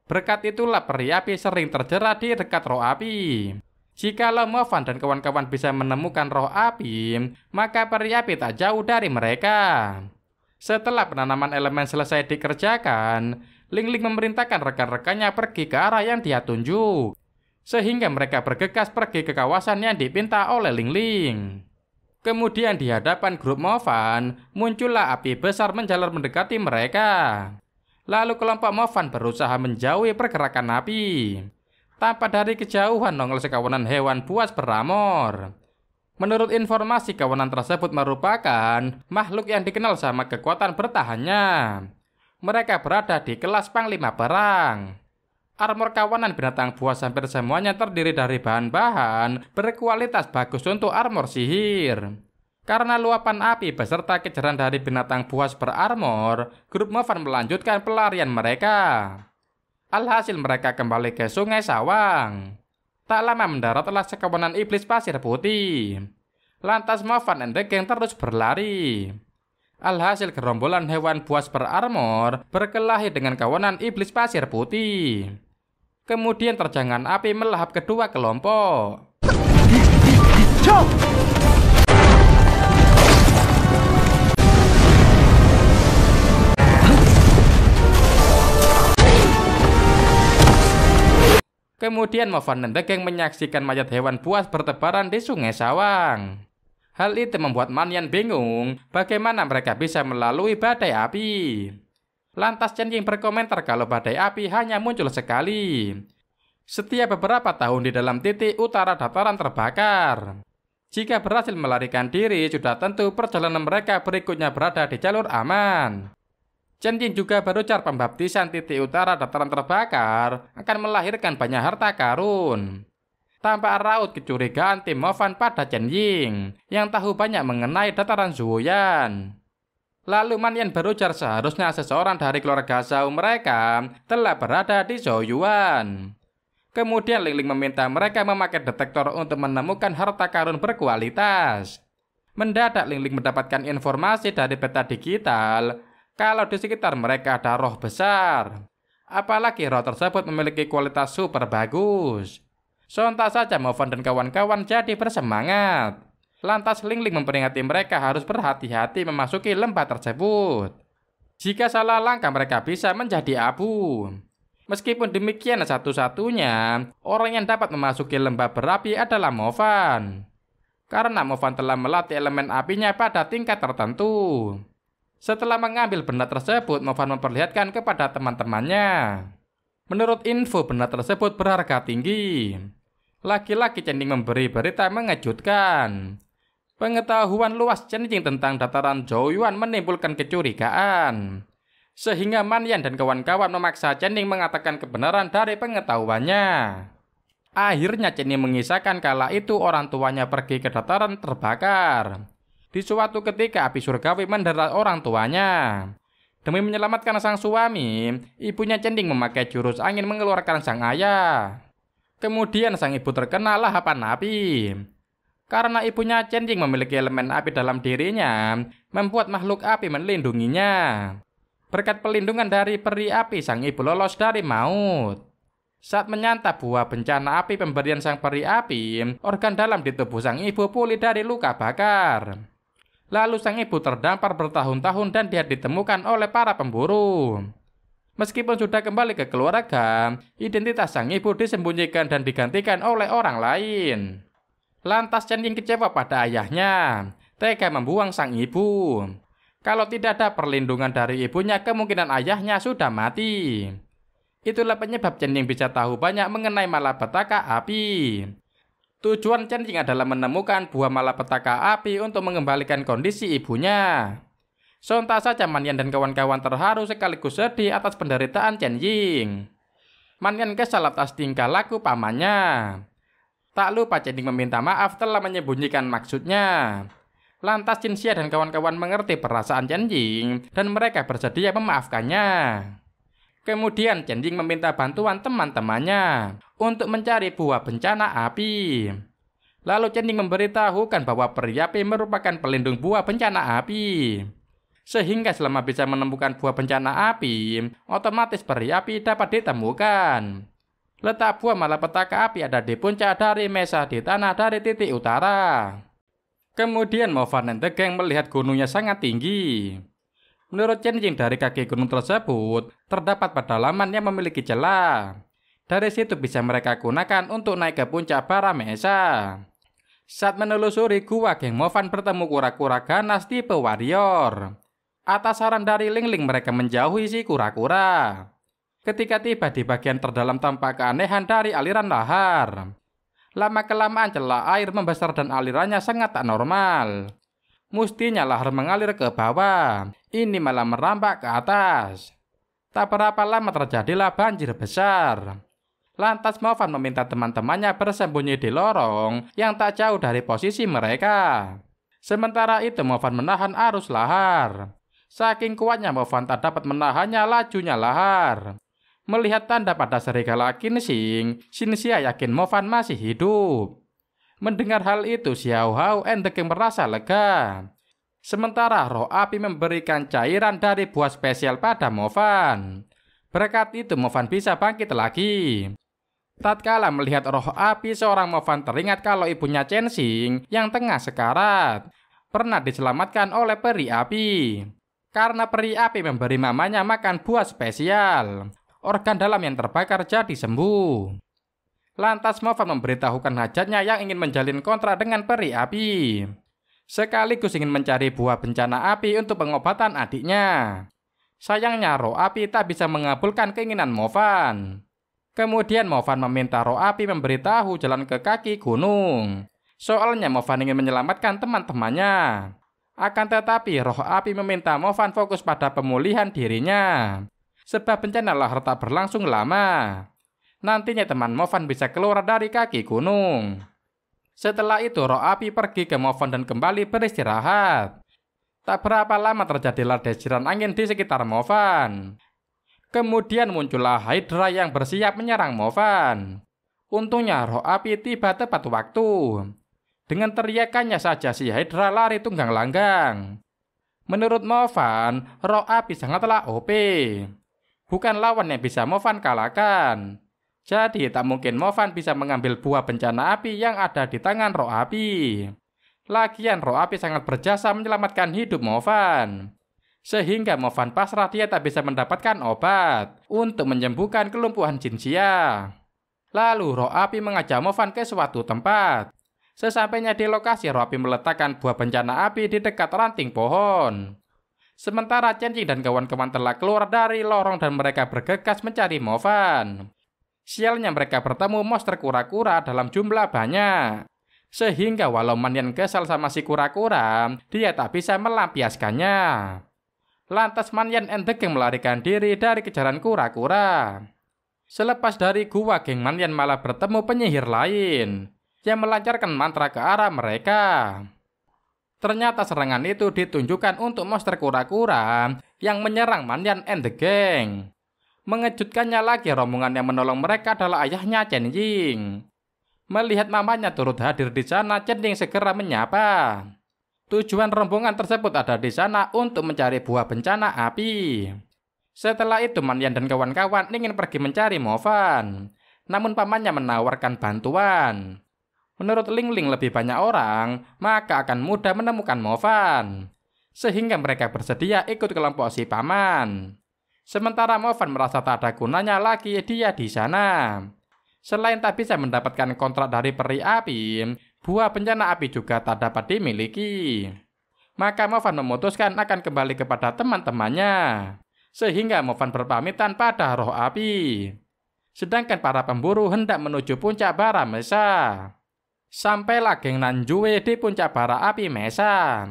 Berkat itulah peri api sering terjerat di dekat roh api. Jikalau Movan dan kawan-kawan bisa menemukan roh api, maka peri api tak jauh dari mereka. Setelah penanaman elemen selesai dikerjakan, Ling memerintahkan rekan-rekannya pergi ke arah yang dia tunjuk, sehingga mereka bergegas pergi ke kawasan yang dipinta oleh Ling. Kemudian di hadapan grup Movan, muncullah api besar menjalar mendekati mereka. Lalu kelompok Movan berusaha menjauhi pergerakan api. Tampak dari kejauhan nongol sekawanan hewan buas beramor. Menurut informasi, kawanan tersebut merupakan makhluk yang dikenal sama kekuatan bertahannya. Mereka berada di kelas Panglima Perang. Armor kawanan binatang buas hampir semuanya terdiri dari bahan-bahan berkualitas bagus untuk armor sihir. Karena luapan api beserta kejaran dari binatang buas berarmor, grup Movan melanjutkan pelarian mereka. Alhasil mereka kembali ke Sungai Sawang. Tak lama mendaratlah sekawanan iblis pasir putih. Lantas Movan dan The Gang terus berlari. Alhasil gerombolan hewan buas berarmor berkelahi dengan kawanan iblis pasir putih. Kemudian terjangan api melahap kedua kelompok. Kemudian Movan dan The Gang menyaksikan mayat hewan buas bertebaran di Sungai Sawang. Hal itu membuat Manyan bingung bagaimana mereka bisa melalui badai api. Lantas Chen Ying berkomentar kalau badai api hanya muncul sekali setiap beberapa tahun di dalam titik utara dataran terbakar. Jika berhasil melarikan diri, sudah tentu perjalanan mereka berikutnya berada di jalur aman. Chen Ying juga berujar pembaptisan titik utara dataran terbakar akan melahirkan banyak harta karun. Tampak raut kecurigaan tim Movan pada Chen Ying yang tahu banyak mengenai dataran Zuoyan. Lalu Manyan berujar seharusnya seseorang dari keluarga Zhao mereka telah berada di Zhouyuan. Kemudian Ling Ling meminta mereka memakai detektor untuk menemukan harta karun berkualitas. Mendadak Ling Ling mendapatkan informasi dari peta digital kalau di sekitar mereka ada roh besar. Apalagi roh tersebut memiliki kualitas super bagus. Sontak saja Movan dan kawan-kawan jadi bersemangat. Lantas Ling Ling memperingati mereka harus berhati-hati memasuki lembah tersebut. Jika salah langkah mereka bisa menjadi abu. Meskipun demikian, satu-satunya orang yang dapat memasuki lembah berapi adalah Movan. Karena Movan telah melatih elemen apinya pada tingkat tertentu. Setelah mengambil benda tersebut, Movan memperlihatkan kepada teman-temannya. Menurut info, benda tersebut berharga tinggi. Laki-laki Chen Ying memberi berita mengejutkan. Pengetahuan luas Chen Ying tentang dataran Zhouyuan menimbulkan kecurigaan. Sehingga Manyan dan kawan-kawan memaksa Chen Ying mengatakan kebenaran dari pengetahuannya. Akhirnya Chen Ying mengisahkan kala itu orang tuanya pergi ke dataran terbakar. Di suatu ketika api surgawi mendera orang tuanya. Demi menyelamatkan sang suami, ibunya Chen Ying memakai jurus angin mengeluarkan sang ayah. Kemudian sang ibu terkena lahapan api. Karena ibunya Chen Ying memiliki elemen api dalam dirinya, membuat makhluk api melindunginya. Berkat pelindungan dari peri api, sang ibu lolos dari maut. Saat menyantap buah bencana api pemberian sang peri api, organ dalam di tubuh sang ibu pulih dari luka bakar. Lalu sang ibu terdampar bertahun-tahun dan dia ditemukan oleh para pemburu. Meskipun sudah kembali ke keluarga, identitas sang ibu disembunyikan dan digantikan oleh orang lain. Lantas Chen Ying kecewa pada ayahnya, tega membuang sang ibu. Kalau tidak ada perlindungan dari ibunya, kemungkinan ayahnya sudah mati. Itulah penyebab Chen Ying bisa tahu banyak mengenai malapetaka api. Tujuan Chen Ying adalah menemukan buah malapetaka api untuk mengembalikan kondisi ibunya. Sontak saja Manyan dan kawan-kawan terharu sekaligus sedih atas penderitaan Chen Ying. Manyan kesal atas tingkah laku pamannya. Tak lupa Chen Ying meminta maaf telah menyembunyikan maksudnya. Lantas Jin Xia dan kawan-kawan mengerti perasaan Chen Ying dan mereka bersedia memaafkannya. Kemudian Chen Ying meminta bantuan teman-temannya untuk mencari buah bencana api. Lalu Chen Ying memberitahukan bahwa peri api merupakan pelindung buah bencana api. Sehingga selama bisa menemukan buah bencana api, otomatis peri api dapat ditemukan. Letak buah malapetaka api ada di puncak dari mesa di tanah dari titik utara. Kemudian Movan dan The Gang melihat gunungnya sangat tinggi. Menurut Chen Ying, dari kaki gunung tersebut terdapat pedalaman yang memiliki celah. Dari situ bisa mereka gunakan untuk naik ke puncak para mesa. Saat menelusuri gua, geng Movan bertemu kura-kura ganas tipe warrior. Atas saran dari Ling Ling, mereka menjauhi si kura-kura. Ketika tiba di bagian terdalam tampak keanehan dari aliran lahar. Lama-kelamaan celah air membesar dan alirannya sangat tak normal. Mestinya lahar mengalir ke bawah, ini malah merambat ke atas. Tak berapa lama terjadilah banjir besar. Lantas Movan meminta teman-temannya bersembunyi di lorong yang tak jauh dari posisi mereka. Sementara itu Movan menahan arus lahar. Saking kuatnya Movan tak dapat menahannya lajunya lahar. Melihat tanda pada serigala Qinxing, Xin Xia yakin Movan masih hidup. Mendengar hal itu, Xiao Hao and The Gang merasa lega. Sementara roh api memberikan cairan dari buah spesial pada Movan. Berkat itu Movan bisa bangkit lagi. Tatkala melihat roh api, seorang Movan teringat kalau ibunya Chensing yang tengah sekarat pernah diselamatkan oleh peri api. Karena peri api memberi mamanya makan buah spesial, organ dalam yang terbakar jadi sembuh. Lantas Movan memberitahukan hajatnya yang ingin menjalin kontrak dengan peri api, sekaligus ingin mencari buah bencana api untuk pengobatan adiknya. Sayangnya roh api tak bisa mengabulkan keinginan Movan. Kemudian Movan meminta roh api memberitahu jalan ke kaki gunung. Soalnya Movan ingin menyelamatkan teman-temannya. Akan tetapi roh api meminta Movan fokus pada pemulihan dirinya, sebab bencana lahar tak berlangsung lama. Nantinya teman Movan bisa keluar dari kaki gunung. Setelah itu roh api pergi ke Movan dan kembali beristirahat. Tak berapa lama terjadilah desiran angin di sekitar Movan. Kemudian muncullah Hydra yang bersiap menyerang Movan. Untungnya roh api tiba tepat waktu. Dengan teriakannya saja si Hydra lari tunggang langgang. Menurut Movan, roh api sangatlah OP. Bukan lawan yang bisa Movan kalahkan. Jadi tak mungkin Movan bisa mengambil buah bencana api yang ada di tangan roh api. Lagian roh api sangat berjasa menyelamatkan hidup Movan. Sehingga Movan pasrah dia tak bisa mendapatkan obat untuk menyembuhkan kelumpuhan jinsia. Lalu roh api mengajak Movan ke suatu tempat. Sesampainya di lokasi, roh api meletakkan buah bencana api di dekat ranting pohon. Sementara Chensing dan kawan-kawan telah keluar dari lorong dan mereka bergegas mencari Movan. Sialnya mereka bertemu monster kura-kura dalam jumlah banyak. Sehingga walau Manyan kesal sama si kura-kura, dia tak bisa melampiaskannya. Lantas Manyan and the Gang melarikan diri dari kejaran kura-kura. Selepas dari gua, geng Manyan malah bertemu penyihir lain yang melancarkan mantra ke arah mereka. Ternyata serangan itu ditunjukkan untuk monster kura-kura yang menyerang Manyan and the Gang. Mengejutkannya lagi, rombongan yang menolong mereka adalah ayahnya Chensing. Melihat mamanya turut hadir di sana, Chensing segera menyapa. Tujuan rombongan tersebut ada di sana untuk mencari buah bencana api. Setelah itu Manyan dan kawan-kawan ingin pergi mencari Movan. Namun pamannya menawarkan bantuan. Menurut Ling Ling lebih banyak orang, maka akan mudah menemukan Movan. Sehingga mereka bersedia ikut kelompok si paman. Sementara Movan merasa tak ada gunanya lagi dia di sana. Selain tak bisa mendapatkan kontrak dari peri api, buah bencana api juga tak dapat dimiliki. Maka Movan memutuskan akan kembali kepada teman-temannya. Sehingga Movan berpamitan pada roh api. Sedangkan para pemburu hendak menuju puncak bara Mesa. Sampailah geng Nanjue di puncak bara api Mesa.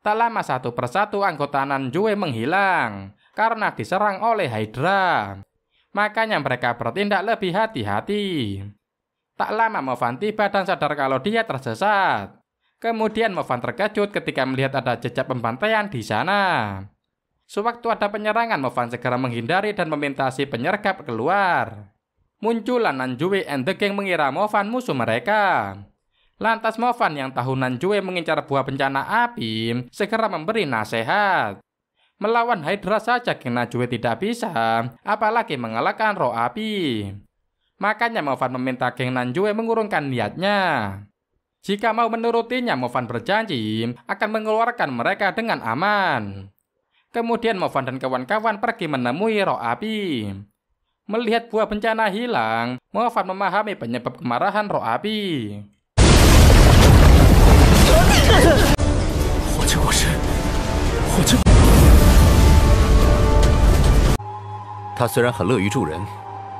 Tak lama satu persatu anggota Nanjue menghilang karena diserang oleh Hydra. Makanya mereka bertindak lebih hati-hati. Tak lama Movan tiba dan sadar kalau dia tersesat. Kemudian Movan terkejut ketika melihat ada jejak pembantaian di sana. Sewaktu ada penyerangan, Movan segera menghindari dan meminta si penyergap keluar. Muncullah Nanjue and the Gang mengira Movan musuh mereka. Lantas Movan yang tahu Nanjue mengincar buah bencana api segera memberi nasihat. Melawan Hydra saja geng Nanjue tidak bisa, apalagi mengalahkan roh api. Makanya Movan meminta geng Nanjue mengurungkan niatnya. Jika mau menurutinya, Movan berjanji akan mengeluarkan mereka dengan aman. Kemudian Movan dan kawan-kawan pergi menemui roh api. Melihat buah bencana hilang, Movan memahami penyebab kemarahan roh api. 火之果实，火之。他虽然很乐于助人，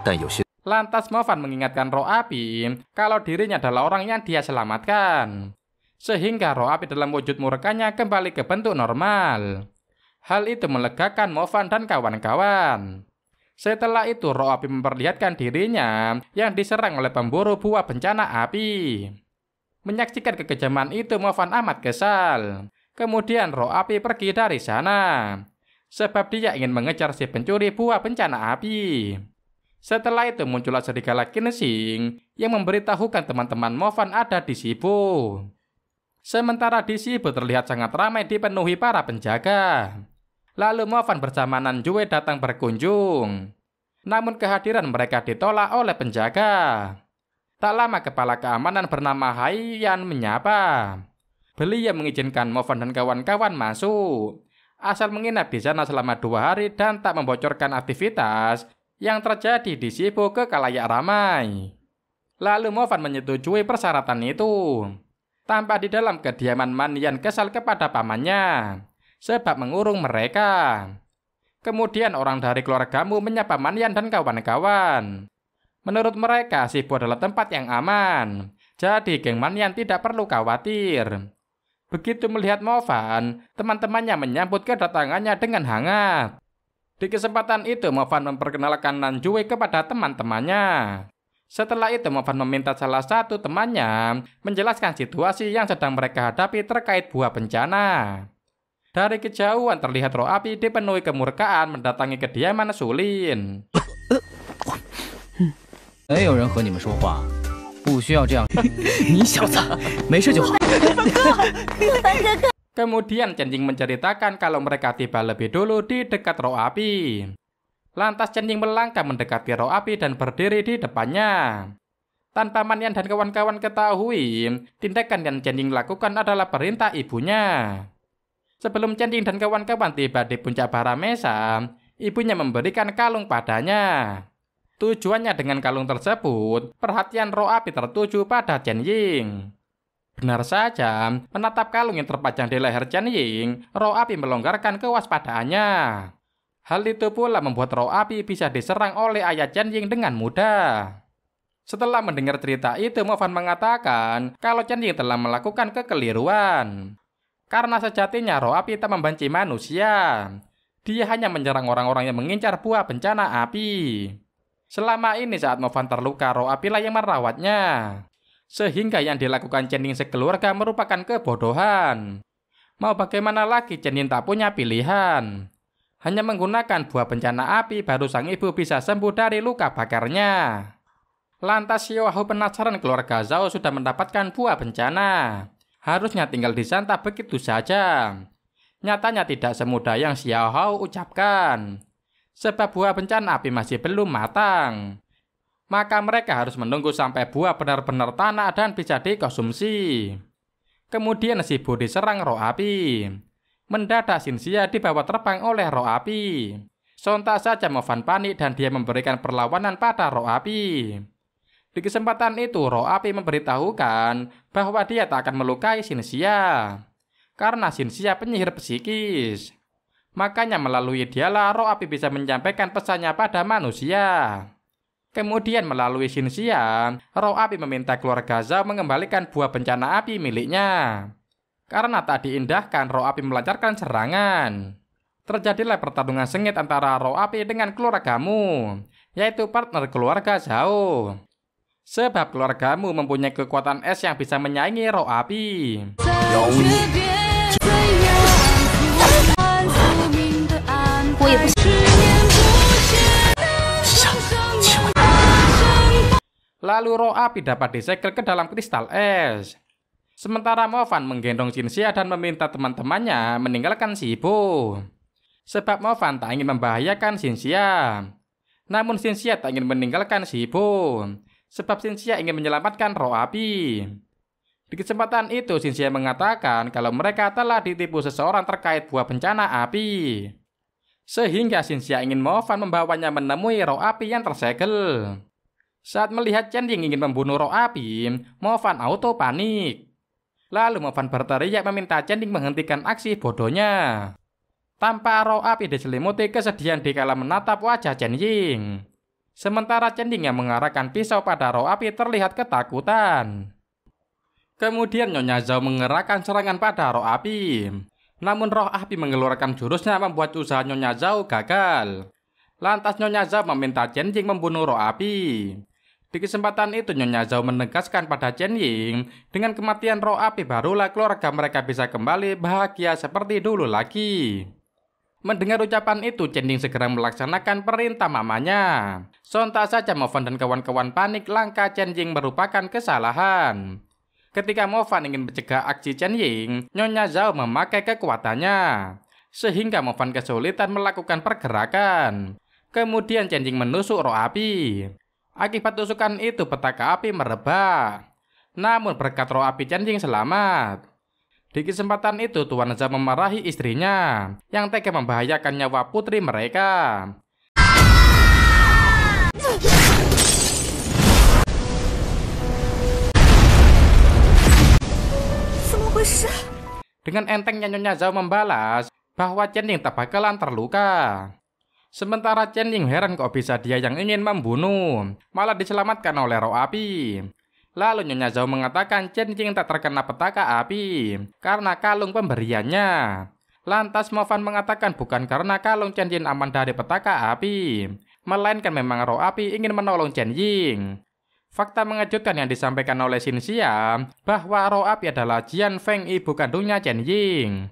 但有些。 Lantas Movan mengingatkan roh api kalau dirinya adalah orang yang dia selamatkan. Sehingga roh api dalam wujud murkanya kembali ke bentuk normal. Hal itu melegakan Movan dan kawan-kawan. Setelah itu roh api memperlihatkan dirinya yang diserang oleh pemburu buah bencana api. Menyaksikan kekejaman itu Movan amat kesal. Kemudian roh api pergi dari sana. Sebab dia ingin mengejar si pencuri buah bencana api. Setelah itu muncullah serigala Chensing yang memberitahukan teman-teman Movan ada di Shibu. Sementara di Shibu terlihat sangat ramai dipenuhi para penjaga. Lalu Mo Fan bersama Nanjue datang berkunjung. Namun kehadiran mereka ditolak oleh penjaga. Tak lama kepala keamanan bernama Hai Yan menyapa. Beliau mengizinkan Mo Fan dan kawan-kawan masuk, asal menginap di sana selama 2 hari dan tak membocorkan aktivitas yang terjadi di Shibu ke khalayak ramai. Lalu Mo Fan menyetujui persyaratan itu. Tampak di dalam kediaman Man Yan kesal kepada pamannya sebab mengurung mereka. Kemudian orang dari keluargamu menyapa Man Yan dan kawan-kawan. Menurut mereka, Shibu adalah tempat yang aman. Jadi geng Man Yan tidak perlu khawatir. Begitu melihat Mo Fan, teman-temannya menyambut kedatangannya dengan hangat. Di kesempatan itu, Mo Fan memperkenalkan Nanjue kepada teman-temannya. Setelah itu, Mo Fan meminta salah satu temannya menjelaskan situasi yang sedang mereka hadapi terkait buah bencana. Dari kejauhan terlihat roh api dipenuhi kemurkaan mendatangi kediaman Sulin. 没有人和你们说话，不需要这样。你小子，没事就好。 Kemudian Chen-Ying menceritakan kalau mereka tiba lebih dulu di dekat roh api. Lantas Chen-Ying melangkah mendekati roh api dan berdiri di depannya. Tanpa Man Yan dan kawan-kawan ketahui, tindakan yang Chen-Ying lakukan adalah perintah ibunya. Sebelum Chen-Ying dan kawan-kawan tiba di puncak Baramesa, ibunya memberikan kalung padanya. Tujuannya dengan kalung tersebut, perhatian roh api tertuju pada Chen-Ying. Benar saja, menatap kalung yang terpajang di leher Chen-Ying, roh api melonggarkan kewaspadaannya. Hal itu pula membuat roh api bisa diserang oleh ayah Chen-Ying dengan mudah. Setelah mendengar cerita itu, Mo Fan mengatakan kalau Chen-Ying telah melakukan kekeliruan. Karena sejatinya roh api tak membenci manusia. Dia hanya menyerang orang-orang yang mengincar buah bencana api. Selama ini saat Mo Fan terluka, roh api lah yang merawatnya. Sehingga yang dilakukan Chen-Ying sekeluarga merupakan kebodohan. Mau bagaimana lagi, Chen-Ying tak punya pilihan. Hanya menggunakan buah bencana api baru sang ibu bisa sembuh dari luka bakarnya. Lantas Xiaohou penasaran keluarga Zhao sudah mendapatkan buah bencana. Harusnya tinggal disantap begitu saja. Nyatanya tidak semudah yang Xiaohou ucapkan. Sebab buah bencana api masih belum matang. Maka mereka harus menunggu sampai buah benar-benar tanah dan bisa dikonsumsi. Kemudian Shibu diserang roh api. Mendadak Xinxia dibawa terbang oleh roh api. Sontak saja Mo Fan panik dan dia memberikan perlawanan pada roh api. Di kesempatan itu roh api memberitahukan bahwa dia tak akan melukai Xinxia. Karena Xinxia penyihir psikis. Makanya melalui dialah roh api bisa menyampaikan pesannya pada manusia. Kemudian melalui Xinxia, roh api meminta keluarga Zhao mengembalikan buah bencana api miliknya. Karena tak diindahkan, roh api melancarkan serangan. Terjadilah pertarungan sengit antara roh api dengan keluargamu, yaitu partner keluarga Zhao. Sebab keluargamu mempunyai kekuatan es yang bisa menyaingi roh api. Lalu roh api dapat disegel ke dalam kristal es. Sementara Mo Fan menggendong Xinxia dan meminta teman-temannya meninggalkan Shibu. Sebab Mo Fan tak ingin membahayakan Xinxia. Namun Xinxia tak ingin meninggalkan Shibu. Sebab Xinxia ingin menyelamatkan roh api. Di kesempatan itu Xinxia mengatakan kalau mereka telah ditipu seseorang terkait buah bencana api. Sehingga Xinxia ingin Mo Fan membawanya menemui roh api yang tersegel. Saat melihat Chen-Ying ingin membunuh roh api, Mo Fan auto panik. Lalu Mo Fan berteriak meminta Chen-Ying menghentikan aksi bodohnya. Tanpa roh api diselimuti kesedihan dikala menatap wajah Chen-Ying. Sementara Chen-Ying yang mengarahkan pisau pada roh api terlihat ketakutan. Kemudian Nyonya Zhao mengerahkan serangan pada roh api. Namun roh api mengeluarkan jurusnya membuat usaha Nyonya Zhao gagal. Lantas Nyonya Zhao meminta Chen-Ying membunuh roh api. Di kesempatan itu Nyonya Zhao menegaskan pada Chen-Ying, dengan kematian roh api barulah keluarga mereka bisa kembali bahagia seperti dulu lagi. Mendengar ucapan itu, Chen-Ying segera melaksanakan perintah mamanya. Sontak saja Mo Fan dan kawan-kawan panik langkah Chen-Ying merupakan kesalahan. Ketika Mo Fan ingin mencegah aksi Chen Ying, Nyonya Zhao memakai kekuatannya, sehingga Mo Fan kesulitan melakukan pergerakan. Kemudian Chen Ying menusuk roh api. Akibat tusukan itu petaka api merebak. Namun berkat roh api Chen Ying selamat. Di kesempatan itu Tuan Zhao memarahi istrinya yang tega membahayakan nyawa putri mereka. Dengan entengnya Nyonya Zhao membalas bahwa Chen Ying tak bakalan terluka. Sementara Chen Ying heran kok bisa dia yang ingin membunuh malah diselamatkan oleh roh api. Lalu Nyonya Zhao mengatakan Chen Ying tak terkena petaka api karena kalung pemberiannya. Lantas Mo Fan mengatakan bukan karena kalung Chen Ying aman dari petaka api, melainkan memang roh api ingin menolong Chen Ying. Fakta mengejutkan yang disampaikan oleh Xinxia bahwa roh api adalah Jian Feng, ibu kandungnya Chen Ying.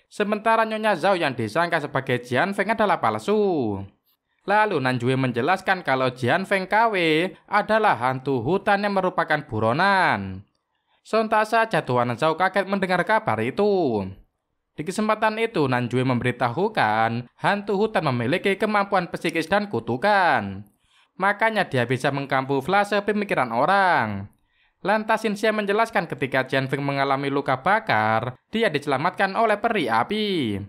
Sementara Nyonya Zhao yang disangka sebagai Jian Feng adalah palsu. Lalu Nanjue menjelaskan kalau Jian Feng KW adalah hantu hutan yang merupakan buronan. Sontak saja Tuan Zhao kaget mendengar kabar itu. Di kesempatan itu Nanjue memberitahukan hantu hutan memiliki kemampuan psikis dan kutukan. Makanya dia bisa mengkamuflase pemikiran orang. Lantas Xinxia menjelaskan ketika Jian Feng mengalami luka bakar, dia diselamatkan oleh peri api.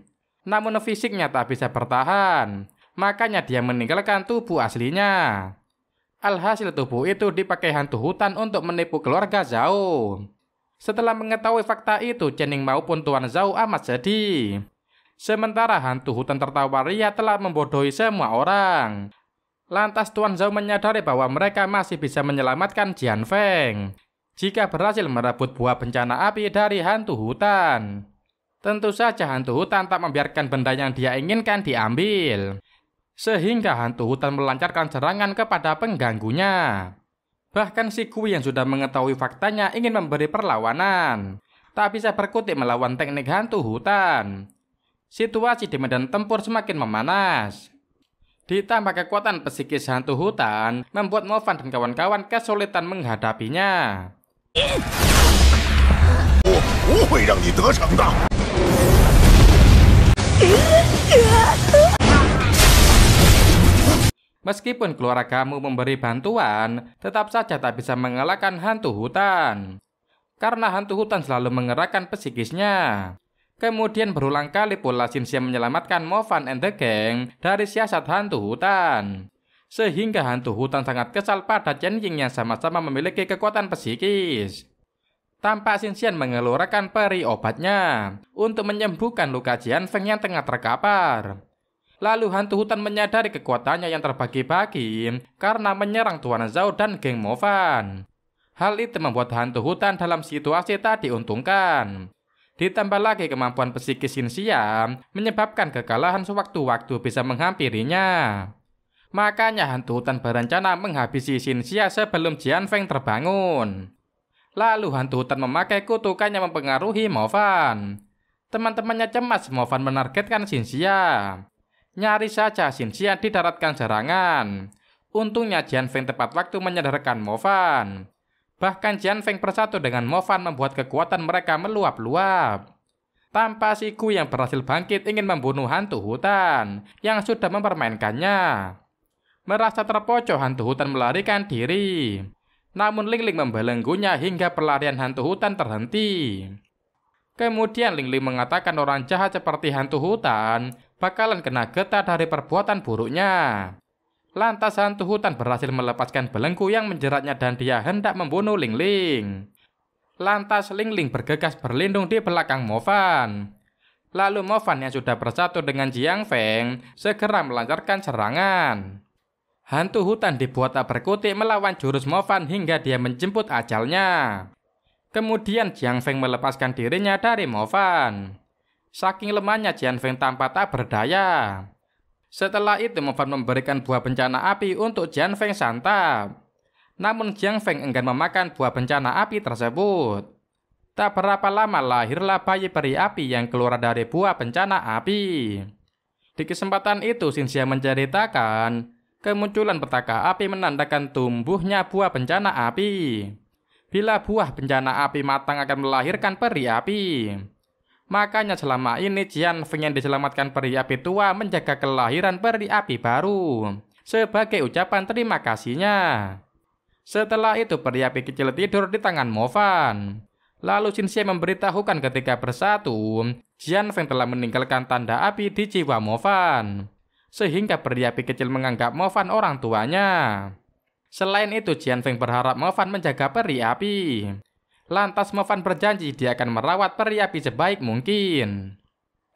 Namun fisiknya tak bisa bertahan. Makanya dia meninggalkan tubuh aslinya. Alhasil tubuh itu dipakai hantu hutan untuk menipu keluarga Zhao. Setelah mengetahui fakta itu, Chen Ying maupun Tuan Zhao amat sedih. Sementara hantu hutan tertawa ria telah membodohi semua orang. Lantas Tuan Zhao menyadari bahwa mereka masih bisa menyelamatkan Jian Feng jika berhasil merebut buah bencana api dari hantu hutan. Tentu saja hantu hutan tak membiarkan benda yang dia inginkan diambil. Sehingga hantu hutan melancarkan serangan kepada pengganggunya. Bahkan si Kui yang sudah mengetahui faktanya ingin memberi perlawanan. Tak bisa berkutik melawan teknik hantu hutan. Situasi di medan tempur semakin memanas. Ditambah kekuatan psikis hantu hutan membuat Mo Fan dan kawan-kawan kesulitan menghadapinya. Meskipun keluargamu memberi bantuan, tetap saja tak bisa mengalahkan hantu hutan. Karena hantu hutan selalu mengerahkan psikisnya. Kemudian berulang kali pula Xinxia menyelamatkan Mo Fan and the Gang dari siasat hantu hutan. Sehingga hantu hutan sangat kesal pada Chen Ying yang sama-sama memiliki kekuatan psikis. Tampak Xinxia mengeluarkan peri obatnya untuk menyembuhkan luka Jian Feng yang tengah terkapar. Lalu hantu hutan menyadari kekuatannya yang terbagi-bagi karena menyerang Tuan Zhao dan geng Mo Fan. Hal itu membuat hantu hutan dalam situasi tak diuntungkan. Ditambah lagi kemampuan psikis Xinxia menyebabkan kekalahan sewaktu-waktu bisa menghampirinya. Makanya hantu hutan berencana menghabisi Xinxia sebelum Jian Feng terbangun. Lalu hantu hutan memakai kutukannya mempengaruhi Mo Fan. Teman-temannya cemas Mo Fan menargetkan Xinxia. Nyaris saja Xinxia didaratkan serangan. Untungnya Jian Feng tepat waktu menyadarkan Mo Fan. Bahkan Jian Feng bersatu dengan Mo Fan membuat kekuatan mereka meluap-luap. Tanpa si Gu yang berhasil bangkit ingin membunuh hantu hutan yang sudah mempermainkannya. Merasa terpojok hantu hutan melarikan diri. Namun Ling Ling membelenggunya hingga pelarian hantu hutan terhenti. Kemudian Ling Ling mengatakan orang jahat seperti hantu hutan bakalan kena getah dari perbuatan buruknya. Lantas hantu hutan berhasil melepaskan belenggu yang menjeratnya dan dia hendak membunuh Ling Ling. Lantas Ling Ling bergegas berlindung di belakang Mo Fan. Lalu Mo Fan yang sudah bersatu dengan Jiang Feng segera melancarkan serangan. Hantu hutan dibuat tak berkutik melawan jurus Mo Fan hingga dia menjemput ajalnya. Kemudian Jiang Feng melepaskan dirinya dari Mo Fan. Saking lemahnya Jian Feng tampak tak berdaya. Setelah itu Mo Fan memberikan buah bencana api untuk Jian Feng santap. Namun Jiang Feng enggan memakan buah bencana api tersebut. Tak berapa lama lahirlah bayi peri api yang keluar dari buah bencana api. Di kesempatan itu Xinxia menceritakan kemunculan petaka api menandakan tumbuhnya buah bencana api. bila buah bencana api matang akan melahirkan peri api. Makanya selama ini Jian Feng yang diselamatkan peri api tua menjaga kelahiran peri api baru sebagai ucapan terima kasihnya. Setelah itu peri api kecil tidur di tangan Mo Fan. Lalu Xin Xie memberitahukan ketika bersatu, Jian Feng telah meninggalkan tanda api di jiwa Mo Fan, sehingga peri api kecil menganggap Mo Fan orang tuanya. Selain itu, Jian Feng berharap Mo Fan menjaga peri api. Lantas Mo Fan berjanji dia akan merawat peri api sebaik mungkin.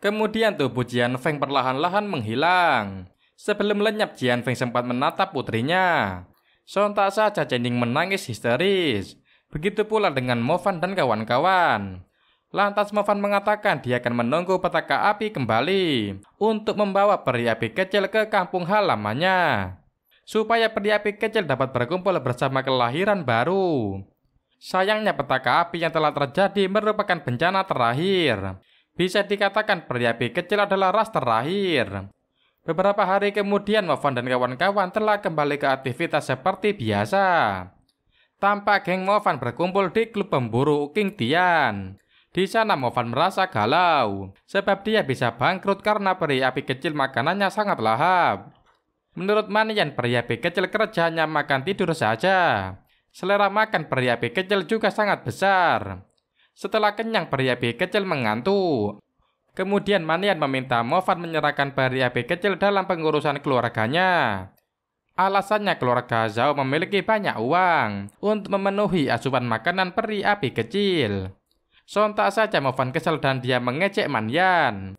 Kemudian tubuh Jian Feng perlahan-lahan menghilang. Sebelum lenyap, Jian Feng sempat menatap putrinya. Sontak saja Chen Ying menangis histeris. Begitu pula dengan Mo Fan dan kawan-kawan. Lantas Mo Fan mengatakan dia akan menunggu petaka api kembali untuk membawa peri api kecil ke kampung halamannya, supaya peri api kecil dapat berkumpul bersama kelahiran baru. Sayangnya petaka api yang telah terjadi merupakan bencana terakhir. Bisa dikatakan peri api kecil adalah ras terakhir. Beberapa hari kemudian Mo Fan dan kawan-kawan telah kembali ke aktivitas seperti biasa. Tampak geng Mo Fan berkumpul di klub pemburu King Tian. Di sana Mo Fan merasa galau, sebab dia bisa bangkrut karena peri api kecil makanannya sangat lahap. Menurut Manian, peri api kecil kerjanya makan tidur saja. Selera makan peri api kecil juga sangat besar. Setelah kenyang, peri api kecil mengantuk. Kemudian Manian meminta Mo Fan menyerahkan peri api kecil dalam pengurusan keluarganya. Alasannya keluarga Zhao memiliki banyak uang untuk memenuhi asupan makanan peri api kecil. Sontak saja Mo Fan kesal dan dia mengejek Manian.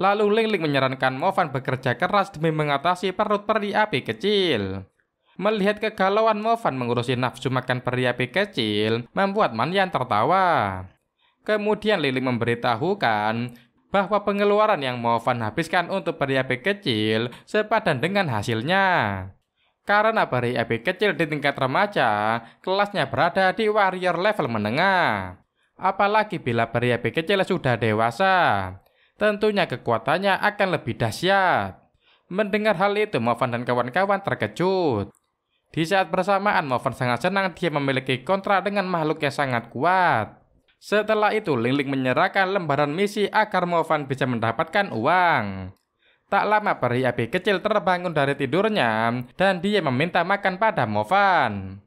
Lalu Ling Ling menyarankan Mo Fan bekerja keras demi mengatasi perut peri api kecil. Melihat kegalauan Mo Fan mengurusi nafsu makan peri api kecil, membuat Manian tertawa. Kemudian Ling Ling memberitahukan bahwa pengeluaran yang Mo Fan habiskan untuk peri api kecil sepadan dengan hasilnya. Karena peri api kecil di tingkat remaja, kelasnya berada di warrior level menengah. Apalagi bila peri api kecil sudah dewasa, tentunya kekuatannya akan lebih dahsyat. Mendengar hal itu, Mo Fan dan kawan-kawan terkejut. Di saat bersamaan, Mo Fan sangat senang dia memiliki kontrak dengan makhluk yang sangat kuat. Setelah itu, Ling Ling menyerahkan lembaran misi agar Mo Fan bisa mendapatkan uang. Tak lama peri api kecil terbangun dari tidurnya dan dia meminta makan pada Mo Fan.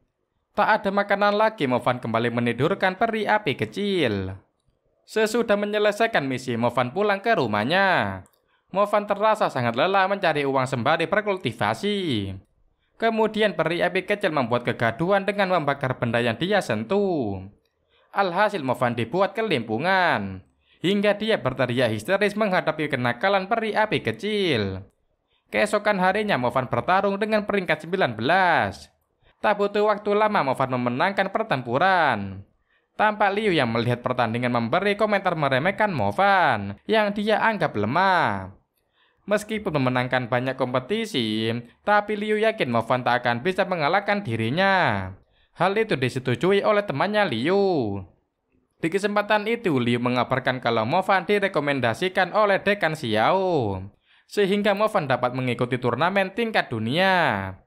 Tak ada makanan lagi, Mo Fan kembali menidurkan peri api kecil. Sesudah menyelesaikan misi, Mo Fan pulang ke rumahnya. Mo Fan terasa sangat lelah mencari uang sembari berkultivasi. Kemudian peri api kecil membuat kegaduhan dengan membakar benda yang dia sentuh. Alhasil Mo Fan dibuat kelimpungan, hingga dia berteriak histeris menghadapi kenakalan peri api kecil. Keesokan harinya Mo Fan bertarung dengan peringkat 19. Tak butuh waktu lama Mo Fan memenangkan pertempuran. Tampak Liu yang melihat pertandingan memberi komentar meremehkan Mo Fan yang dia anggap lemah. Meskipun memenangkan banyak kompetisi, tapi Liu yakin Mo Fan tak akan bisa mengalahkan dirinya. Hal itu disetujui oleh temannya Liu. Di kesempatan itu, Liu mengabarkan kalau Mo Fan direkomendasikan oleh Dekan Xiao, sehingga Mo Fan dapat mengikuti turnamen tingkat dunia.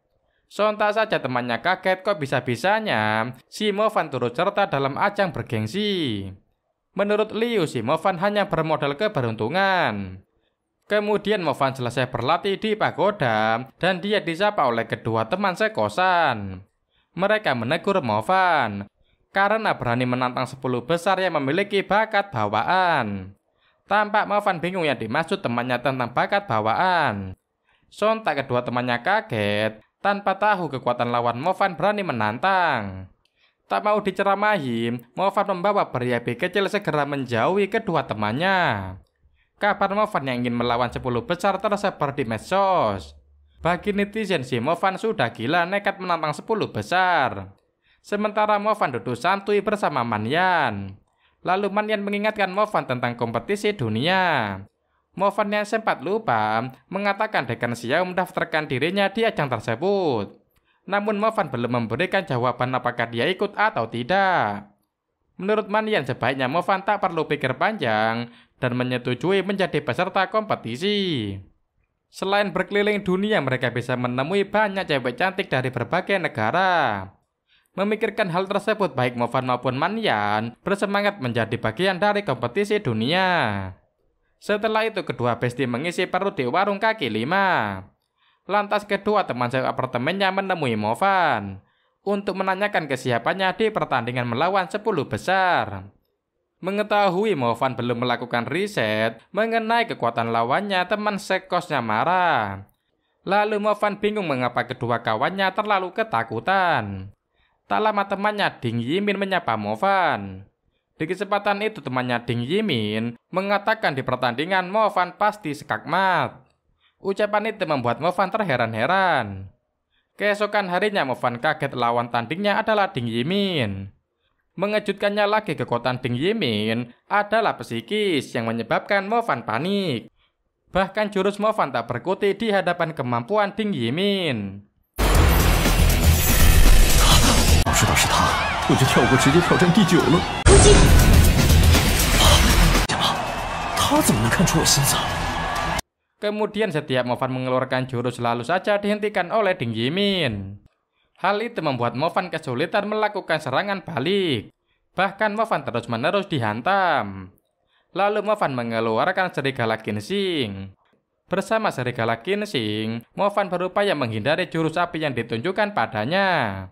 Sontak saja temannya kaget kok bisa-bisanya si Mo Fan turut serta dalam ajang bergengsi. Menurut Liu, si Mo Fan hanya bermodal keberuntungan. Kemudian Mo Fan selesai berlatih di pagoda dan dia disapa oleh kedua teman sekosan. Mereka menegur Mo Fan karena berani menantang 10 besar yang memiliki bakat bawaan. Tampak Mo Fan bingung yang dimaksud temannya tentang bakat bawaan. Sontak kedua temannya kaget. Tanpa tahu kekuatan lawan, Mo Fan berani menantang. Tak mau diceramahi, Mo Fan membawa peri api kecil segera menjauhi kedua temannya. Kabar Mo Fan yang ingin melawan 10 besar tersebar di medsos. Bagi netizen, si Mo Fan sudah gila nekat menantang 10 besar. Sementara Mo Fan duduk santuy bersama Manian. Lalu Manian mengingatkan Mo Fan tentang kompetisi dunia. Mo Fan yang sempat lupa mengatakan Dekan Xiao mendaftarkan dirinya di ajang tersebut. Namun Mo Fan belum memberikan jawaban apakah dia ikut atau tidak. Menurut Manian, sebaiknya Mo Fan tak perlu pikir panjang dan menyetujui menjadi peserta kompetisi. Selain berkeliling dunia, mereka bisa menemui banyak cewek cantik dari berbagai negara. Memikirkan hal tersebut, baik Mo Fan maupun Man Yan bersemangat menjadi bagian dari kompetisi dunia. Setelah itu kedua bestie mengisi perut di warung kaki lima. Lantas kedua teman apartemennya menemui Mo Fan untuk menanyakan kesiapannya di pertandingan melawan 10 besar. Mengetahui Mo Fan belum melakukan riset mengenai kekuatan lawannya, teman sekosnya marah. Lalu Mo Fan bingung mengapa kedua kawannya terlalu ketakutan. Tak lama temannya Ding Yimin menyapa Mo Fan. Di kesempatan itu temannya Ding Yimin mengatakan di pertandingan Mo Fan pasti skakmat. Ucapan itu membuat Mo Fan terheran-heran. Keesokan harinya Mo Fan kaget lawan tandingnya adalah Ding Yimin. Mengejutkannya lagi, kekuatan Ding Yimin adalah psikis yang menyebabkan Mo Fan panik. Bahkan jurus Mo Fan tak berkutik di hadapan kemampuan Ding Yimin. 要知道是他，我就跳过直接挑战第9了。突击！怎么？他怎么能看出我心思？ Kemudian setiap Mo Fan mengeluarkan jurus selalu saja dihentikan oleh Ding Yimin. Hal itu membuat Mo Fan kesulitan melakukan serangan balik. Bahkan Mo Fan terus-menerus dihantam. Lalu Mo Fan mengeluarkan serigala ginseng. Bersama serigala ginseng, Mo Fan berupaya menghindari jurus api yang ditunjukkan padanya.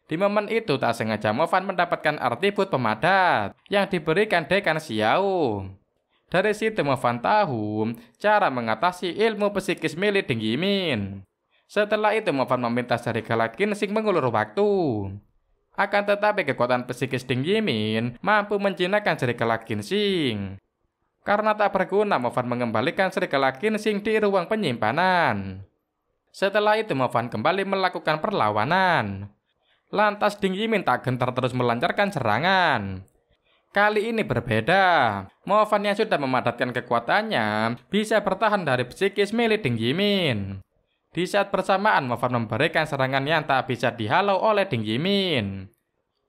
Di momen itu tak sengaja Mo Fan mendapatkan atribut pemadat yang diberikan Dekan Xiao. Dari situ Mo Fan tahu cara mengatasi ilmu psikis milik Ding Yimin. Setelah itu Mo Fan meminta serigala ginseng mengulur waktu. Akan tetapi kekuatan psikis Ding Yimin mampu menjinakkan serigala ginseng. Karena tak berguna, Mo Fan mengembalikan serigala ginseng di ruang penyimpanan. Setelah itu Mo Fan kembali melakukan perlawanan. Lantas Ding Yimin tak gentar terus melancarkan serangan. Kali ini berbeda. Mo Fan yang sudah memadatkan kekuatannya bisa bertahan dari psikis milik Ding Yimin. Di saat bersamaan Mo Fan memberikan serangan yang tak bisa dihalau oleh Ding Yimin.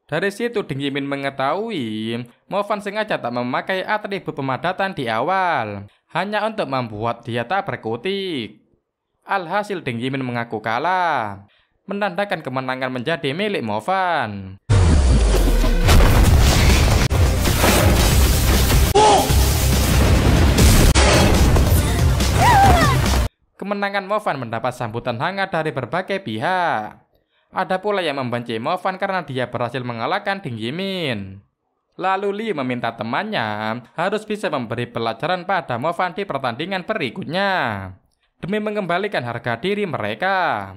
Dari situ Ding Yimin mengetahui Mo Fan sengaja tak memakai atribut pemadatan di awal, hanya untuk membuat dia tak berkutik. Alhasil Ding Yimin mengaku kalah, menandakan kemenangan menjadi milik Mo Fan. Kemenangan Mo Fan mendapat sambutan hangat dari berbagai pihak. Ada pula yang membenci Mo Fan karena dia berhasil mengalahkan Ding Yimin. Lalu Li meminta temannya harus bisa memberi pelajaran pada Mo Fan di pertandingan berikutnya, demi mengembalikan harga diri mereka.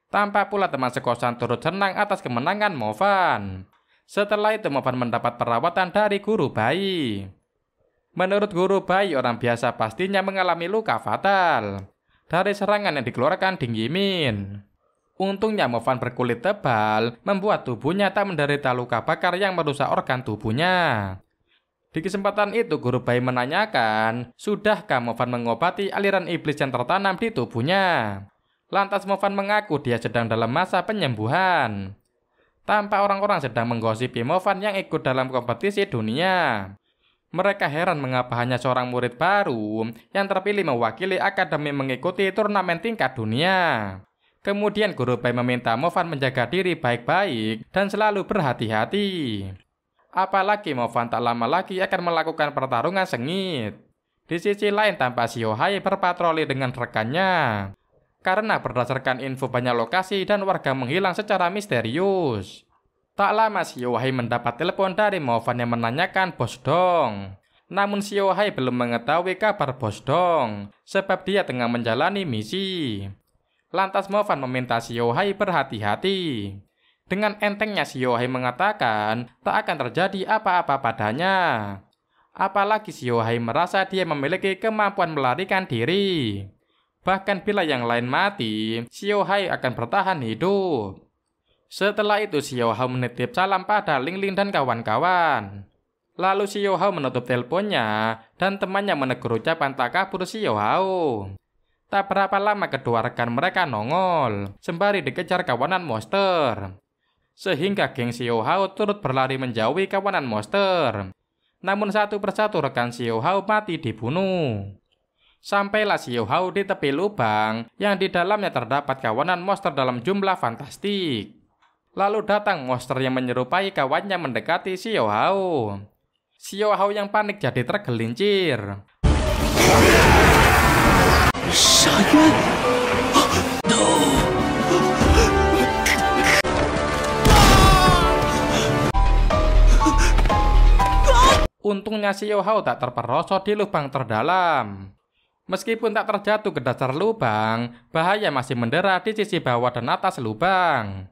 Tampak pula teman sekosan turut senang atas kemenangan Mo Fan. Setelah itu Mo Fan mendapat perawatan dari guru bayi. Menurut guru bayi, orang biasa pastinya mengalami luka fatal dari serangan yang dikeluarkan Ding Yimin. Untungnya Mo Fan berkulit tebal, membuat tubuhnya tak menderita luka bakar yang merusak organ tubuhnya. Di kesempatan itu guru bayi menanyakan, sudahkah Mo Fan mengobati aliran iblis yang tertanam di tubuhnya? Lantas Mo Fan mengaku dia sedang dalam masa penyembuhan. Tampak orang-orang sedang menggosipi Mo Fan yang ikut dalam kompetisi dunia. Mereka heran mengapa hanya seorang murid baru yang terpilih mewakili akademi mengikuti turnamen tingkat dunia. Kemudian guru bayi meminta Mo Fan menjaga diri baik-baik dan selalu berhati-hati. Apalagi Mo Fan tak lama lagi akan melakukan pertarungan sengit. Di sisi lain tampak Xiao Hai berpatroli dengan rekannya. Karena berdasarkan info banyak lokasi dan warga menghilang secara misterius. Tak lama Xiao Hai mendapat telepon dari Mo Fan yang menanyakan Bos Dong. Namun Xiao Hai belum mengetahui kabar Bos Dong, sebab dia tengah menjalani misi. Lantas Mo Fan meminta Xiao Hai berhati-hati. Dengan entengnya Xiao Hai mengatakan tak akan terjadi apa-apa padanya. Apalagi Xiao Hai merasa dia memiliki kemampuan melarikan diri. Bahkan bila yang lain mati, Xiao Hai akan bertahan hidup. Setelah itu Xiao Hao menitip salam pada Ling Ling dan kawan-kawan. Lalu Xiao Hao menutup teleponnya dan temannya menegur ucapan takabur Xiao Hao. Tak berapa lama kedua rekan mereka nongol, sembari dikejar kawanan monster. Sehingga geng Xiao Hao turut berlari menjauhi kawanan monster. Namun satu persatu rekan Xiao Hao mati dibunuh. Sampailah Xiao Hao di tepi lubang yang di dalamnya terdapat kawanan monster dalam jumlah fantastik. Lalu datang monster yang menyerupai kawannya mendekati Xiao Hao. Xiao Hao yang panik jadi tergelincir. Untungnya Xiao Hao tak terperosok di lubang terdalam. Meskipun tak terjatuh ke dasar lubang, bahaya masih mendera di sisi bawah dan atas lubang.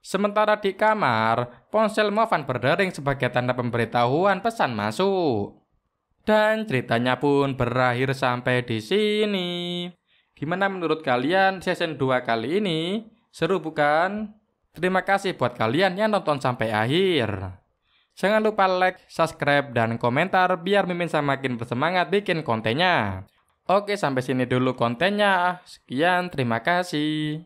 Sementara di kamar, ponsel Movan berdering sebagai tanda pemberitahuan pesan masuk. Dan ceritanya pun berakhir sampai di sini. Gimana menurut kalian season 2 kali ini? Seru bukan? Terima kasih buat kalian yang nonton sampai akhir. Jangan lupa like, subscribe, dan komentar biar Mimin semakin bersemangat bikin kontennya. Oke, sampai sini dulu kontennya. Sekian, terima kasih.